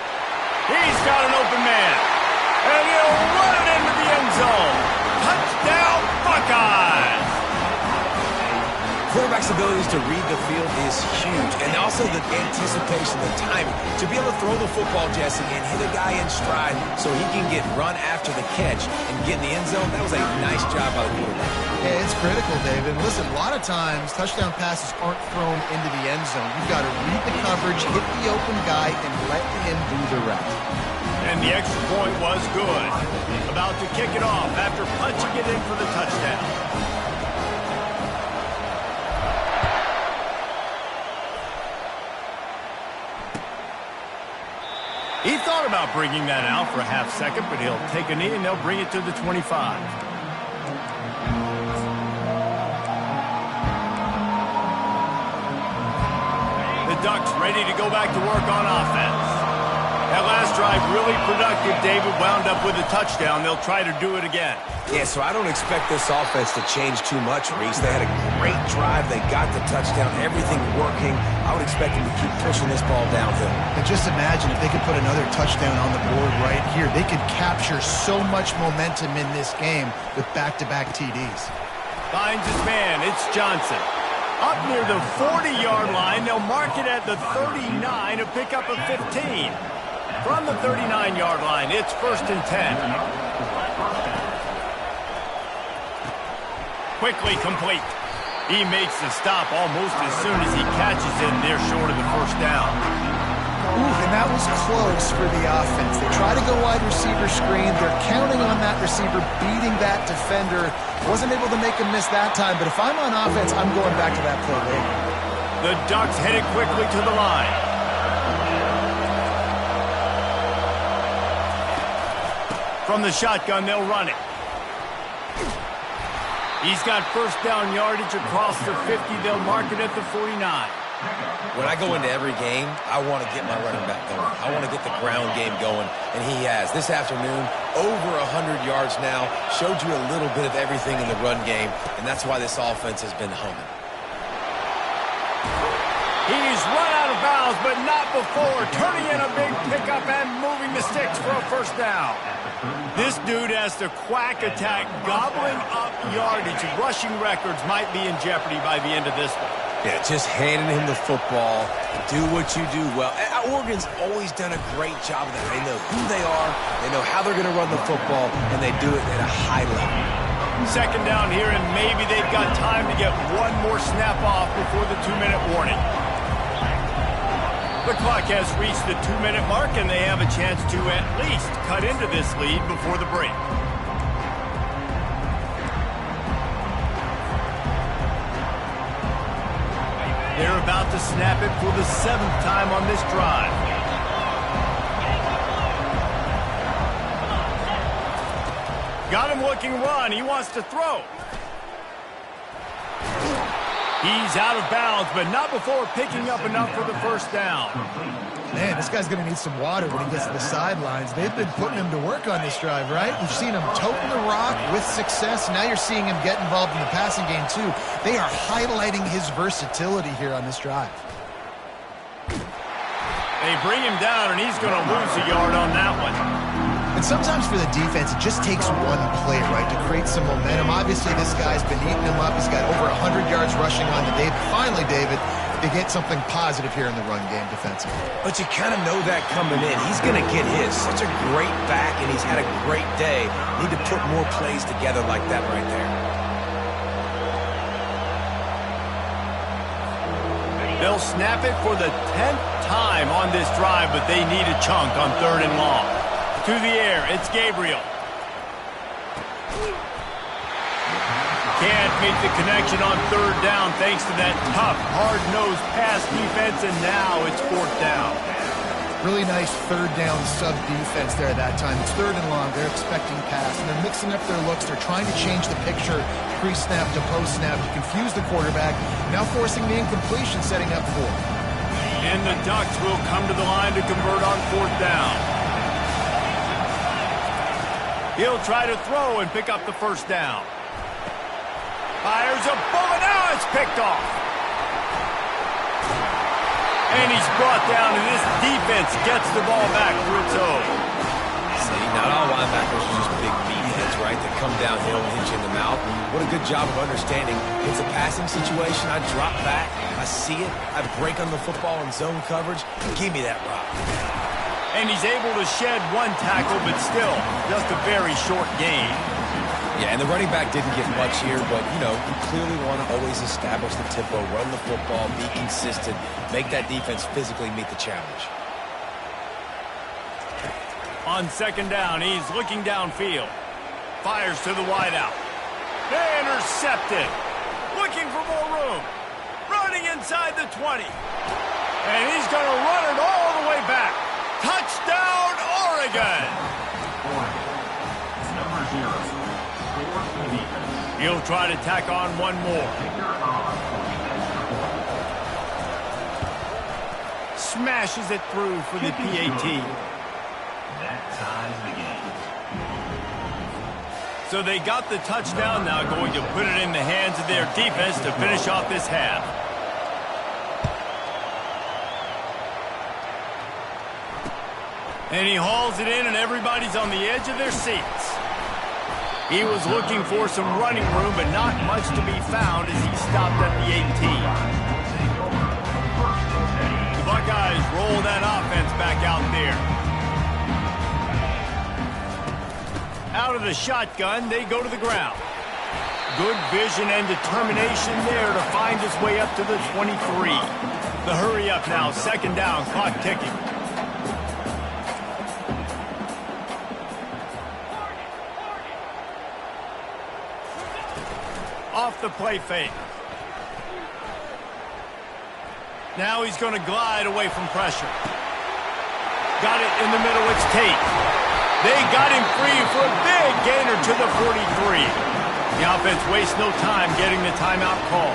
[SPEAKER 1] He's got an open man. And he'll run it into the end zone. Touchdown, Buckeyes!
[SPEAKER 2] Quarterback's abilities to read the field is huge, and also the anticipation, the timing. To be able to throw the football, Jesse, and hit a guy in stride so he can get run after the catch and get in the end zone, that was a nice job by the quarterback.
[SPEAKER 3] Yeah, it's critical, David. Listen, a lot of times touchdown passes aren't thrown into the end zone. You've got to read the coverage, hit the open guy, and let him do the rest.
[SPEAKER 1] And the extra point was good. About to kick it off after punching it in for the touchdown. He thought about bringing that out for a half second, but he'll take a knee and they'll bring it to the 25. The Ducks ready to go back to work on offense. That last drive really productive. David wound up with a touchdown. They'll try to do it again.
[SPEAKER 2] Yeah, so I don't expect this offense to change too much, Reese. They had a great drive. They got the touchdown. Everything working. I would expect them to keep pushing this ball downhill.
[SPEAKER 3] And just imagine if they could put another touchdown on the board right here. They could capture so much momentum in this game with back-to-back TDs.
[SPEAKER 1] Finds his man. It's Johnson. Up near the 40-yard line. They'll mark it at the 39, a pickup of 15. From the 39-yard line, it's 1st and 10. Quickly complete. He makes the stop almost as soon as he catches it, and they're short of the 1st down.
[SPEAKER 3] Ooh, and that was close for the offense. They try to go wide receiver screen. They're counting on that receiver beating that defender. Wasn't able to make him miss that time, but if I'm on offense, I'm going back to that play later.
[SPEAKER 1] The Ducks headed quickly to the line. From the shotgun, they'll run it. He's got 1st down yardage across the 50. They'll mark it at the 49.
[SPEAKER 2] When I go into every game, I want to get my running back going. I want to get the ground game going, and he has. This afternoon, over 100 yards now, showed you a little bit of everything in the run game, and that's why this offense has been humming.
[SPEAKER 1] He's run out of bounds, but not before turning in a big pickup and moving the sticks for a 1st down. This dude has the quack attack, gobbling up yardage. Rushing records might be in jeopardy by the end of this one.
[SPEAKER 2] Yeah, just handing him the football. Do what you do well. Oregon's always done a great job of that. They know who they are, they know how they're going to run the football, and they do it at a high level.
[SPEAKER 1] 2nd down here, and maybe they've got time to get one more snap off before the 2-minute warning. The clock has reached the 2-minute mark, and they have a chance to at least cut into this lead before the break. They're about to snap it for the 7th time on this drive. Got him looking run. He wants to throw. He's out of bounds, but not before picking up enough for the first down.
[SPEAKER 3] Man, this guy's going to need some water when he gets to the sidelines. They've been putting him to work on this drive, right? You've seen him toting the rock with success. Now you're seeing him get involved in the passing game, too. They are highlighting his versatility here on this drive.
[SPEAKER 1] They bring him down, and he's going to lose a yard on that one.
[SPEAKER 3] And sometimes for the defense, it just takes one play, right, to create some momentum. Obviously, this guy's been eating him up. He's got over 100 yards rushing on the day. But finally, David, they get something positive here in the run game defensively.
[SPEAKER 2] But you kind of know that coming in. He's going to get his. Such a great back, and he's had a great day. Need to put more plays together like that right there.
[SPEAKER 1] They'll snap it for the 10th time on this drive, but they need a chunk on 3rd and long. To the air, it's Gabriel. Can't make the connection on 3rd down thanks to that tough, hard-nosed pass defense, and now it's 4th down.
[SPEAKER 3] Really nice 3rd down sub-defense there that time. It's 3rd and long. They're expecting pass, and they're mixing up their looks. They're trying to change the picture pre-snap to post-snap to confuse the quarterback, now forcing the incompletion, setting up 4th.
[SPEAKER 1] And the Ducks will come to the line to convert on 4th down. He'll try to throw and pick up the 1st down. Fires a bullet. Now it's picked off. And he's brought down, and this defense gets the ball back for its own.
[SPEAKER 2] See, not all linebackers are just big meatheads, right, that come downhill and hit you in the mouth. What a good job of understanding. It's a passing situation. I drop back. I see it. I break on the football in zone coverage. Give me that rock.
[SPEAKER 1] And he's able to shed 1 tackle, but still just a very short gain.
[SPEAKER 2] Yeah, and the running back didn't get much here, but, you know, you clearly want to always establish the tempo, run the football, be consistent, make that defense physically meet the challenge.
[SPEAKER 1] On 2nd down, he's looking downfield. Fires to the wideout. Intercepted. Looking for more room. Running inside the 20. And he's going to run it all the way back. Touchdown, Oregon!
[SPEAKER 4] Number 0, score for the defense.
[SPEAKER 1] He'll try to tack on one more. Smashes it through for the PAT.
[SPEAKER 4] That ties the game.
[SPEAKER 1] So they got the touchdown, now going to put it in the hands of their defense to finish off this half. And he hauls it in, and everybody's on the edge of their seats. He was looking for some running room, but not much to be found as he stopped at the 18. The Buckeyes roll that offense back out there. Out of the shotgun, they go to the ground. Good vision and determination there to find his way up to the 23. The hurry up now, 2nd down, clock ticking. Off the play fake. Now he's going to glide away from pressure. Got it in the middle, it's Tate. They got him free for a big gainer to the 43. The offense wastes no time getting the timeout call.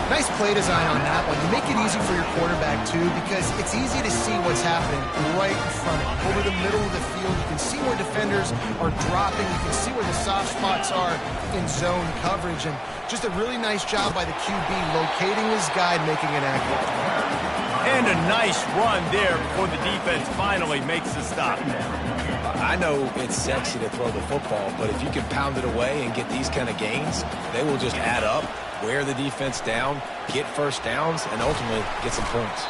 [SPEAKER 3] Nice play design on that one. You make it easy for your quarterback, too, because it's easy to see what's happening right in front of you. Over the middle of the field, you can see where defenders are dropping. You can see where the soft spots are in zone coverage. And just a really nice job by the QB locating his guy and making it accurate.
[SPEAKER 1] And a nice run there before the defense finally makes the stop.
[SPEAKER 2] I know it's sexy to throw the football, but if you can pound it away and get these kind of gains, they will just add up, wear the defense down, get 1st downs, and ultimately get some points.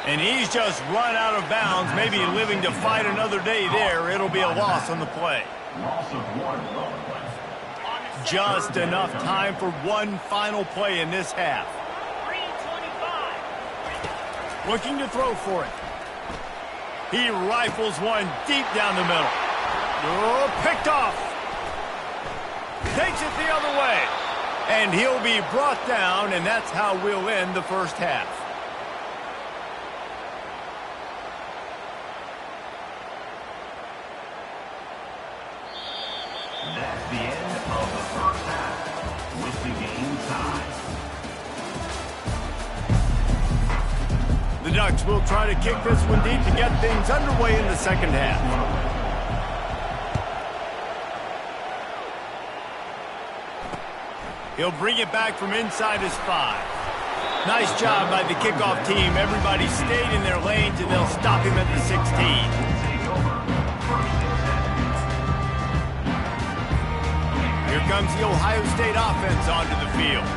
[SPEAKER 1] And he's just run out of bounds, maybe living to fight another day there. It'll be a loss on the play.
[SPEAKER 4] Loss of 1.
[SPEAKER 1] Just enough time for one final play in this half. Looking to throw for it. He rifles one deep down the middle. Oh, picked off. Takes it the other way. And he'll be brought down, and that's how we'll end the first half.
[SPEAKER 4] That's the end of the first half with the game tied.
[SPEAKER 1] The Ducks will try to kick this one deep to get things underway in the second half. He'll bring it back from inside his 5. Nice job by the kickoff team. Everybody stayed in their lanes, and they'll stop him at the 16. Here comes the Ohio State offense onto the field.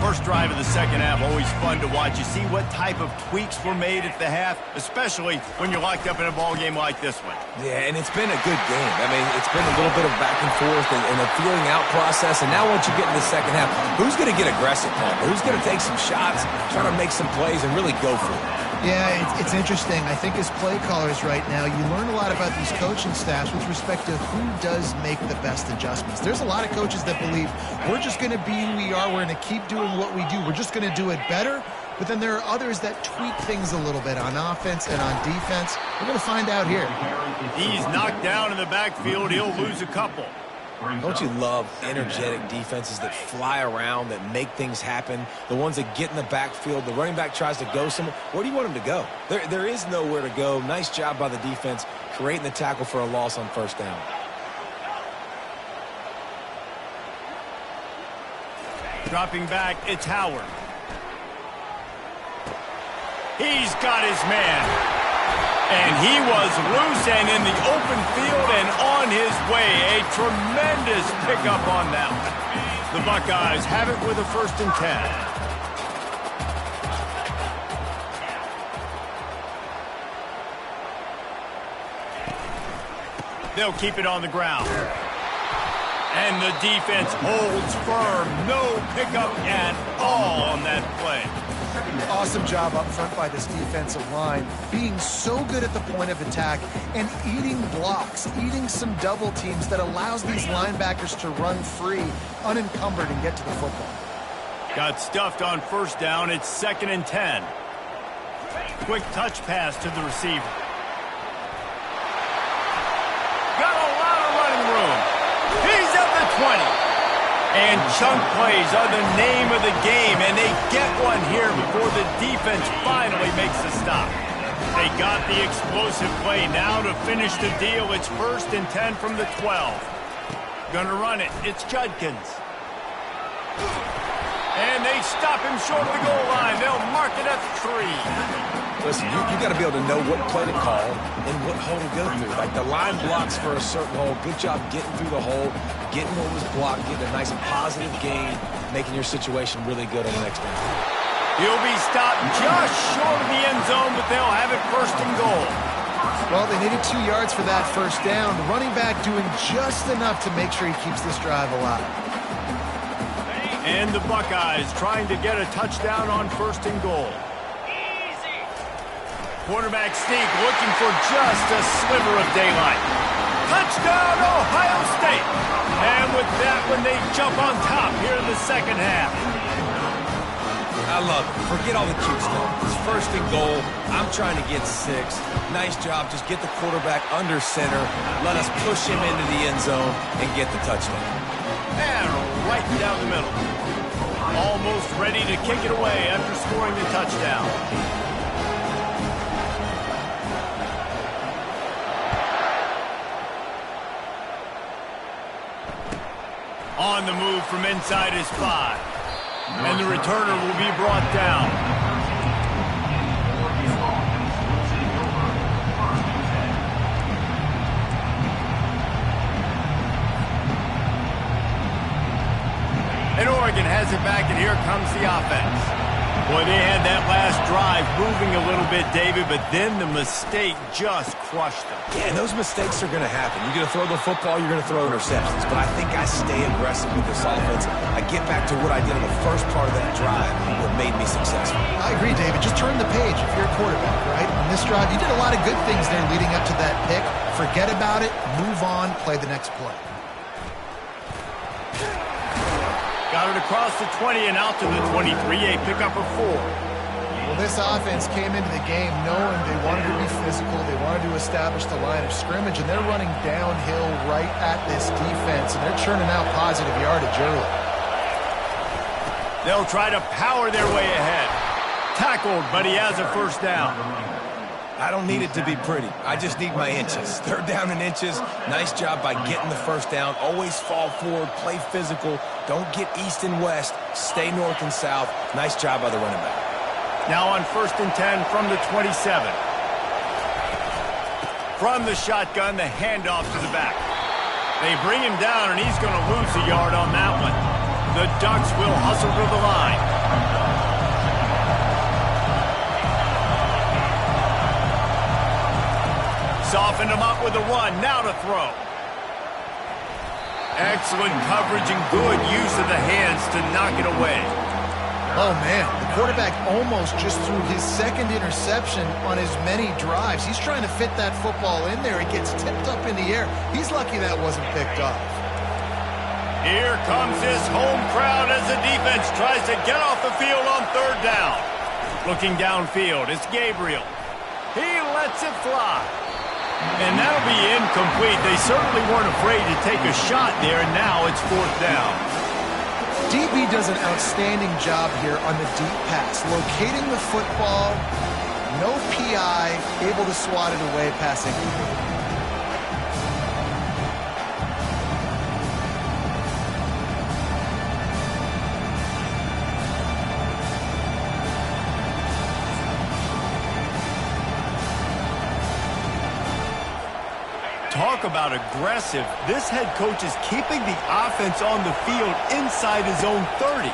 [SPEAKER 1] First drive of the second half, always fun to watch. You see what type of tweaks were made at the half, especially when you're locked up in a ball game like this one.
[SPEAKER 2] Yeah, and it's been a good game. I mean, it's been a little bit of back and forth and a feeling out process. And now once you get in the second half, who's going to get aggressive, Paul? Who's going to take some shots, try to make some plays, and really go for it?
[SPEAKER 3] Yeah, it's interesting. I think as play callers right now, you learn a lot about these coaching staffs with respect to who does make the best adjustments. There's a lot of coaches that believe we're just going to be who we are. We're going to keep doing what we do. We're just going to do it better. But then there are others that tweak things a little bit on offense and on defense. We're going to find out here.
[SPEAKER 1] He's knocked down in the backfield. He'll lose a couple.
[SPEAKER 2] Don't you love energetic defenses that fly around, that make things happen? The ones that get in the backfield, the running back tries to go somewhere. Where do you want him to go? There is nowhere to go. Nice job by the defense creating the tackle for a loss on first down.
[SPEAKER 1] Dropping back, it's Howard. He's got his man. And he was loose and in the open field and on his way. A tremendous pickup on that one. The Buckeyes have it with a 1st and 10. They'll keep it on the ground. And the defense holds firm. No pickup at all on that play.
[SPEAKER 3] Awesome job up front by this defensive line, being so good at the point of attack and eating blocks, eating some double teams that allows these linebackers to run free, unencumbered, and get to the football.
[SPEAKER 1] Got stuffed on first down. It's 2nd and 10. Quick touch pass to the receiver. Got a lot of running room. He's at the 20. And chunk plays are the name of the game, and they get one here before the defense finally makes a stop. They got the explosive play. Now to finish the deal, it's 1st and 10 from the 12. Gonna run it. It's Judkins. And they stop him short of the goal line. They'll mark it at the 3.
[SPEAKER 2] Listen, you got to be able to know what play to call and what hole to go through. Like the line blocks for a certain hole. Good job getting through the hole, getting what was blocked, getting a nice positive gain, making your situation really good on the next one.
[SPEAKER 1] He'll be stopped just short of the end zone, but they'll have it 1st and goal.
[SPEAKER 3] Well, they needed 2 yards for that first down. The running back doing just enough to make sure he keeps this drive alive.
[SPEAKER 1] And the Buckeyes trying to get a touchdown on 1st and goal. Quarterback sneak looking for just a sliver of daylight. Touchdown, Ohio State! And with that one, they jump on top here in the second half.
[SPEAKER 2] I love it. Forget all the cute stuff. It's 1st and goal. I'm trying to get 6. Nice job. Just get the quarterback under center. Let us push him into the end zone and get the touchdown.
[SPEAKER 1] And right down the middle. Almost ready to kick it away after scoring the touchdown. On the move from inside his 5. And the returner will be brought down. And Oregon has it back, and here comes the offense. Boy, they had that last drive moving a little bit, David, but then the mistake just crushed them.
[SPEAKER 2] Yeah, and those mistakes are going to happen. You're going to throw the football, you're going to throw interceptions. But I think I stay aggressive with this offense. I get back to what I did in the first part of that drive, what made me successful.
[SPEAKER 3] I agree, David. Just turn the page if you're a quarterback, right? On this drive, you did a lot of good things there leading up to that pick. Forget about it, move on, play the next play.
[SPEAKER 1] Got it across the 20 and out to the 23, a pickup of 4.
[SPEAKER 3] Well, this offense came into the game knowing they wanted to be physical, they wanted to establish the line of scrimmage, and they're running downhill right at this defense, and they're churning out positive yardage early.
[SPEAKER 1] They'll try to power their way ahead. Tackled, but he has a first down.
[SPEAKER 2] I don't need it to be pretty. I just need my inches. 3rd down and inches. Nice job by getting the first down. Always fall forward, play physical. Don't get east and west. Stay north and south. Nice job by the running back.
[SPEAKER 1] Now on 1st and 10 from the 27. From the shotgun, the handoff to the back. They bring him down, and he's going to lose a yard on that one. The Ducks will hustle to the line. Softened him up with a run. Now to throw. Excellent coverage and good use of the hands to knock it away.
[SPEAKER 3] Oh, man, the quarterback almost just threw his 2nd interception on as many drives. He's trying to fit that football in there. It gets tipped up in the air. He's lucky that wasn't picked off.
[SPEAKER 1] Here comes his home crowd as the defense tries to get off the field on 3rd down. Looking downfield, it's Gabriel. He lets it fly. And that'll be incomplete. They certainly weren't afraid to take a shot there, and now it's 4th down.
[SPEAKER 3] DB does an outstanding job here on the deep pass, locating the football, no PI, able to swat it away passing.
[SPEAKER 1] Talk about aggressive. This head coach is keeping the offense on the field inside his own 30.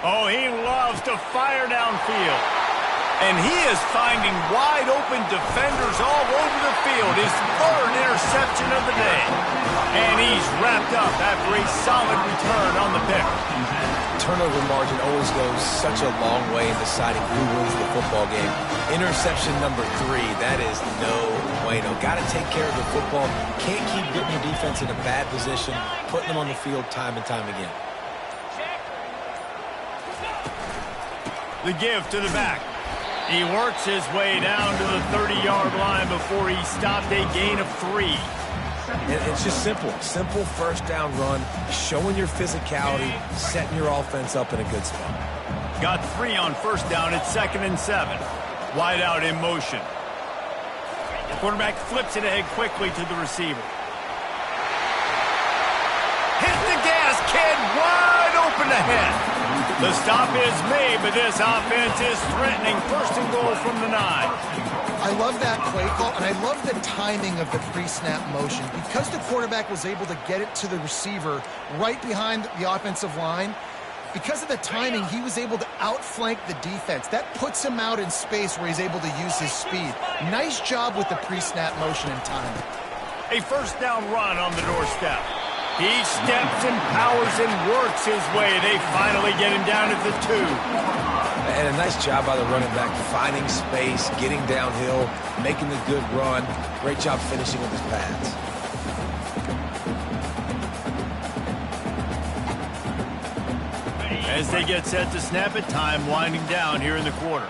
[SPEAKER 1] Oh, he loves to fire downfield. And he is finding wide open defenders all over the field. His 3rd interception of the day. And he's wrapped up after a solid return on the pick.
[SPEAKER 2] Turnover margin always goes such a long way in deciding who wins the football game. Interception number 3, that is no bueno. Got to take care of the football. Can't keep getting your defense in a bad position, putting them on the field time and time again.
[SPEAKER 1] The give to the back. He works his way down to the 30-yard line before he stopped a gain of 3.
[SPEAKER 2] It's just simple. Simple 1st down run, showing your physicality, setting your offense up in a good spot.
[SPEAKER 1] Got 3 on 1st down at 2nd and 7. Wide out in motion. The quarterback flips it ahead quickly to the receiver. Hit the gas, kid, wide open ahead. The stop is made, but this offense is threatening 1st and goal from the 9.
[SPEAKER 3] I love that play call, and I love the timing of the pre-snap motion. Because the quarterback was able to get it to the receiver right behind the offensive line, because of the timing, he was able to outflank the defense. That puts him out in space where he's able to use his speed. Nice job with the pre-snap motion and timing.
[SPEAKER 1] A 1st down run on the doorstep. He steps and powers and works his way. They finally get him down at the 2.
[SPEAKER 2] And a nice job by the running back, finding space, getting downhill, making the good run. Great job finishing with his pads.
[SPEAKER 1] As they get set to snap it, time winding down here in the quarter.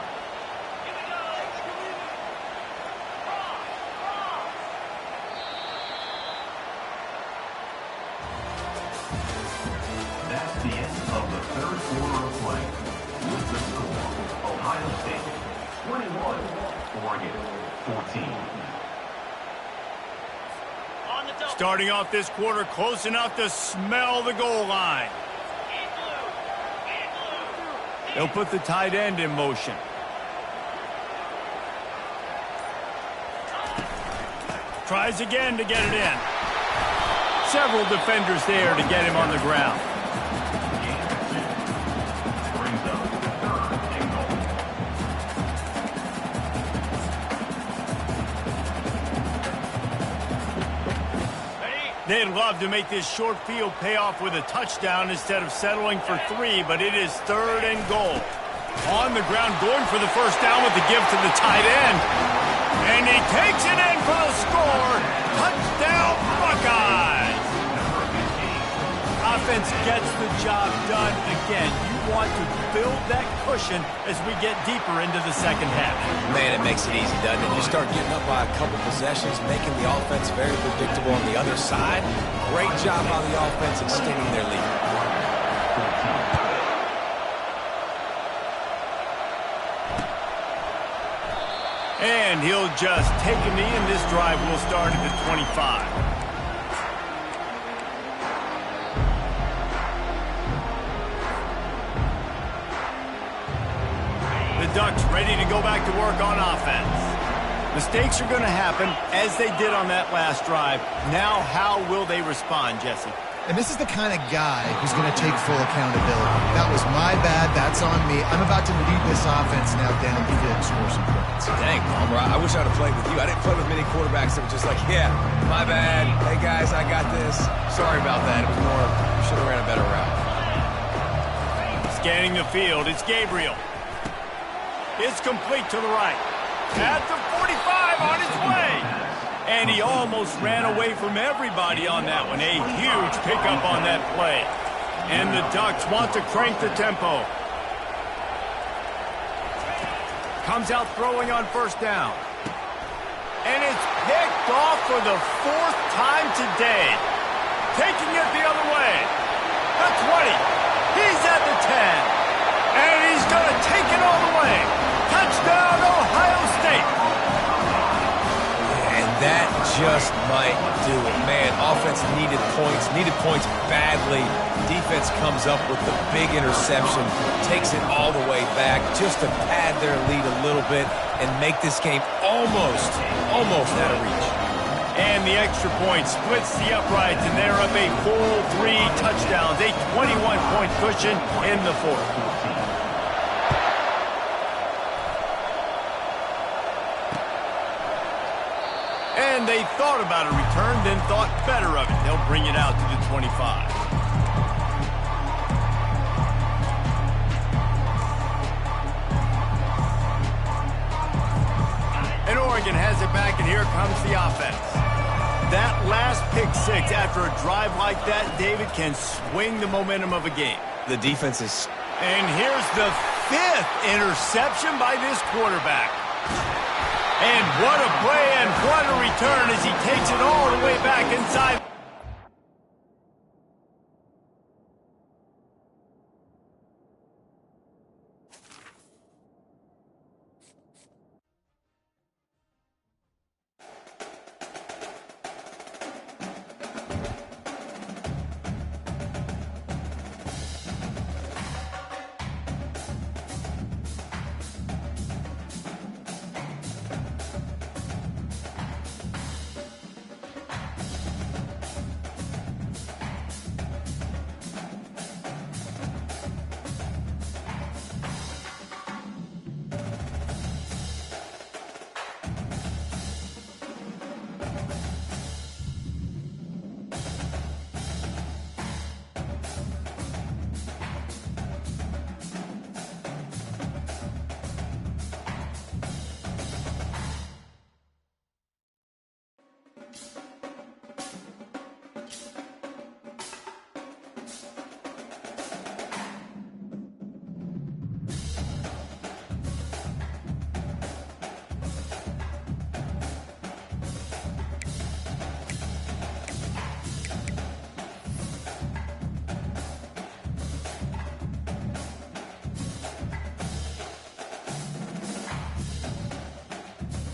[SPEAKER 4] That's the end of the 3rd quarter of play. With the score, Ohio State 21, Oregon 14.
[SPEAKER 1] Starting off this quarter close enough to smell the goal line. They'll put the tight end in motion. Tries again to get it in. Several defenders there to get him on the ground. They'd love to make this short field pay off with a touchdown instead of settling for 3, but it is 3rd and goal. On the ground, going for the 1st down with the give to the tight end. And he takes it in for the score. Touchdown, Buckeyes. A defense gets the job done again. You want to build that cushion as we get deeper into the second half.
[SPEAKER 2] Man, it makes it easy, doesn't it? You start getting up by a couple possessions, making the offense very predictable on the other side. Great job by the offense extending their lead.
[SPEAKER 1] And he'll just take a knee, and this drive will start at the 25. The Ducks ready to go back to work on offense. Mistakes are going to happen, as they did on that last drive. Now, how will they respond, Jesse?
[SPEAKER 3] And this is the kind of guy who's going to take full accountability. That was my bad. That's on me. I'm about to lead this offense now down the field and score some points.
[SPEAKER 2] Dang, Palmer, I wish I'd have played with you. I didn't play with many quarterbacks that were just like, yeah, my bad. Hey, guys, I got this. Sorry about that. It was more, should have ran a better route.
[SPEAKER 1] Scanning the field, it's Gabriel. It's complete to the right. At the 45 on his way. And he almost ran away from everybody on that one. A huge pickup on that play. And the Ducks want to crank the tempo. Comes out throwing on first down. And it's picked off for the 4th time today. Taking it the other way. The 20. He's at the 10. And he's going to take it all the way. Touchdown, Ohio State.
[SPEAKER 2] And that just might do it. Man, offense needed points badly. Defense comes up with the big interception, takes it all the way back just to pad their lead a little bit and make this game almost out of reach.
[SPEAKER 1] And the extra point splits the uprights, and they're up a full 3 touchdowns, a 21-point cushion in the 4th. And they thought about a return, then thought better of it. They'll bring it out to the 25. And Oregon has it back, and here comes the offense. That last pick 6 after a drive like that, David, can swing the momentum of a game.
[SPEAKER 2] The defense is...
[SPEAKER 1] And here's the 5th interception by this quarterback. And what a play and what a return as he takes it all the way back inside.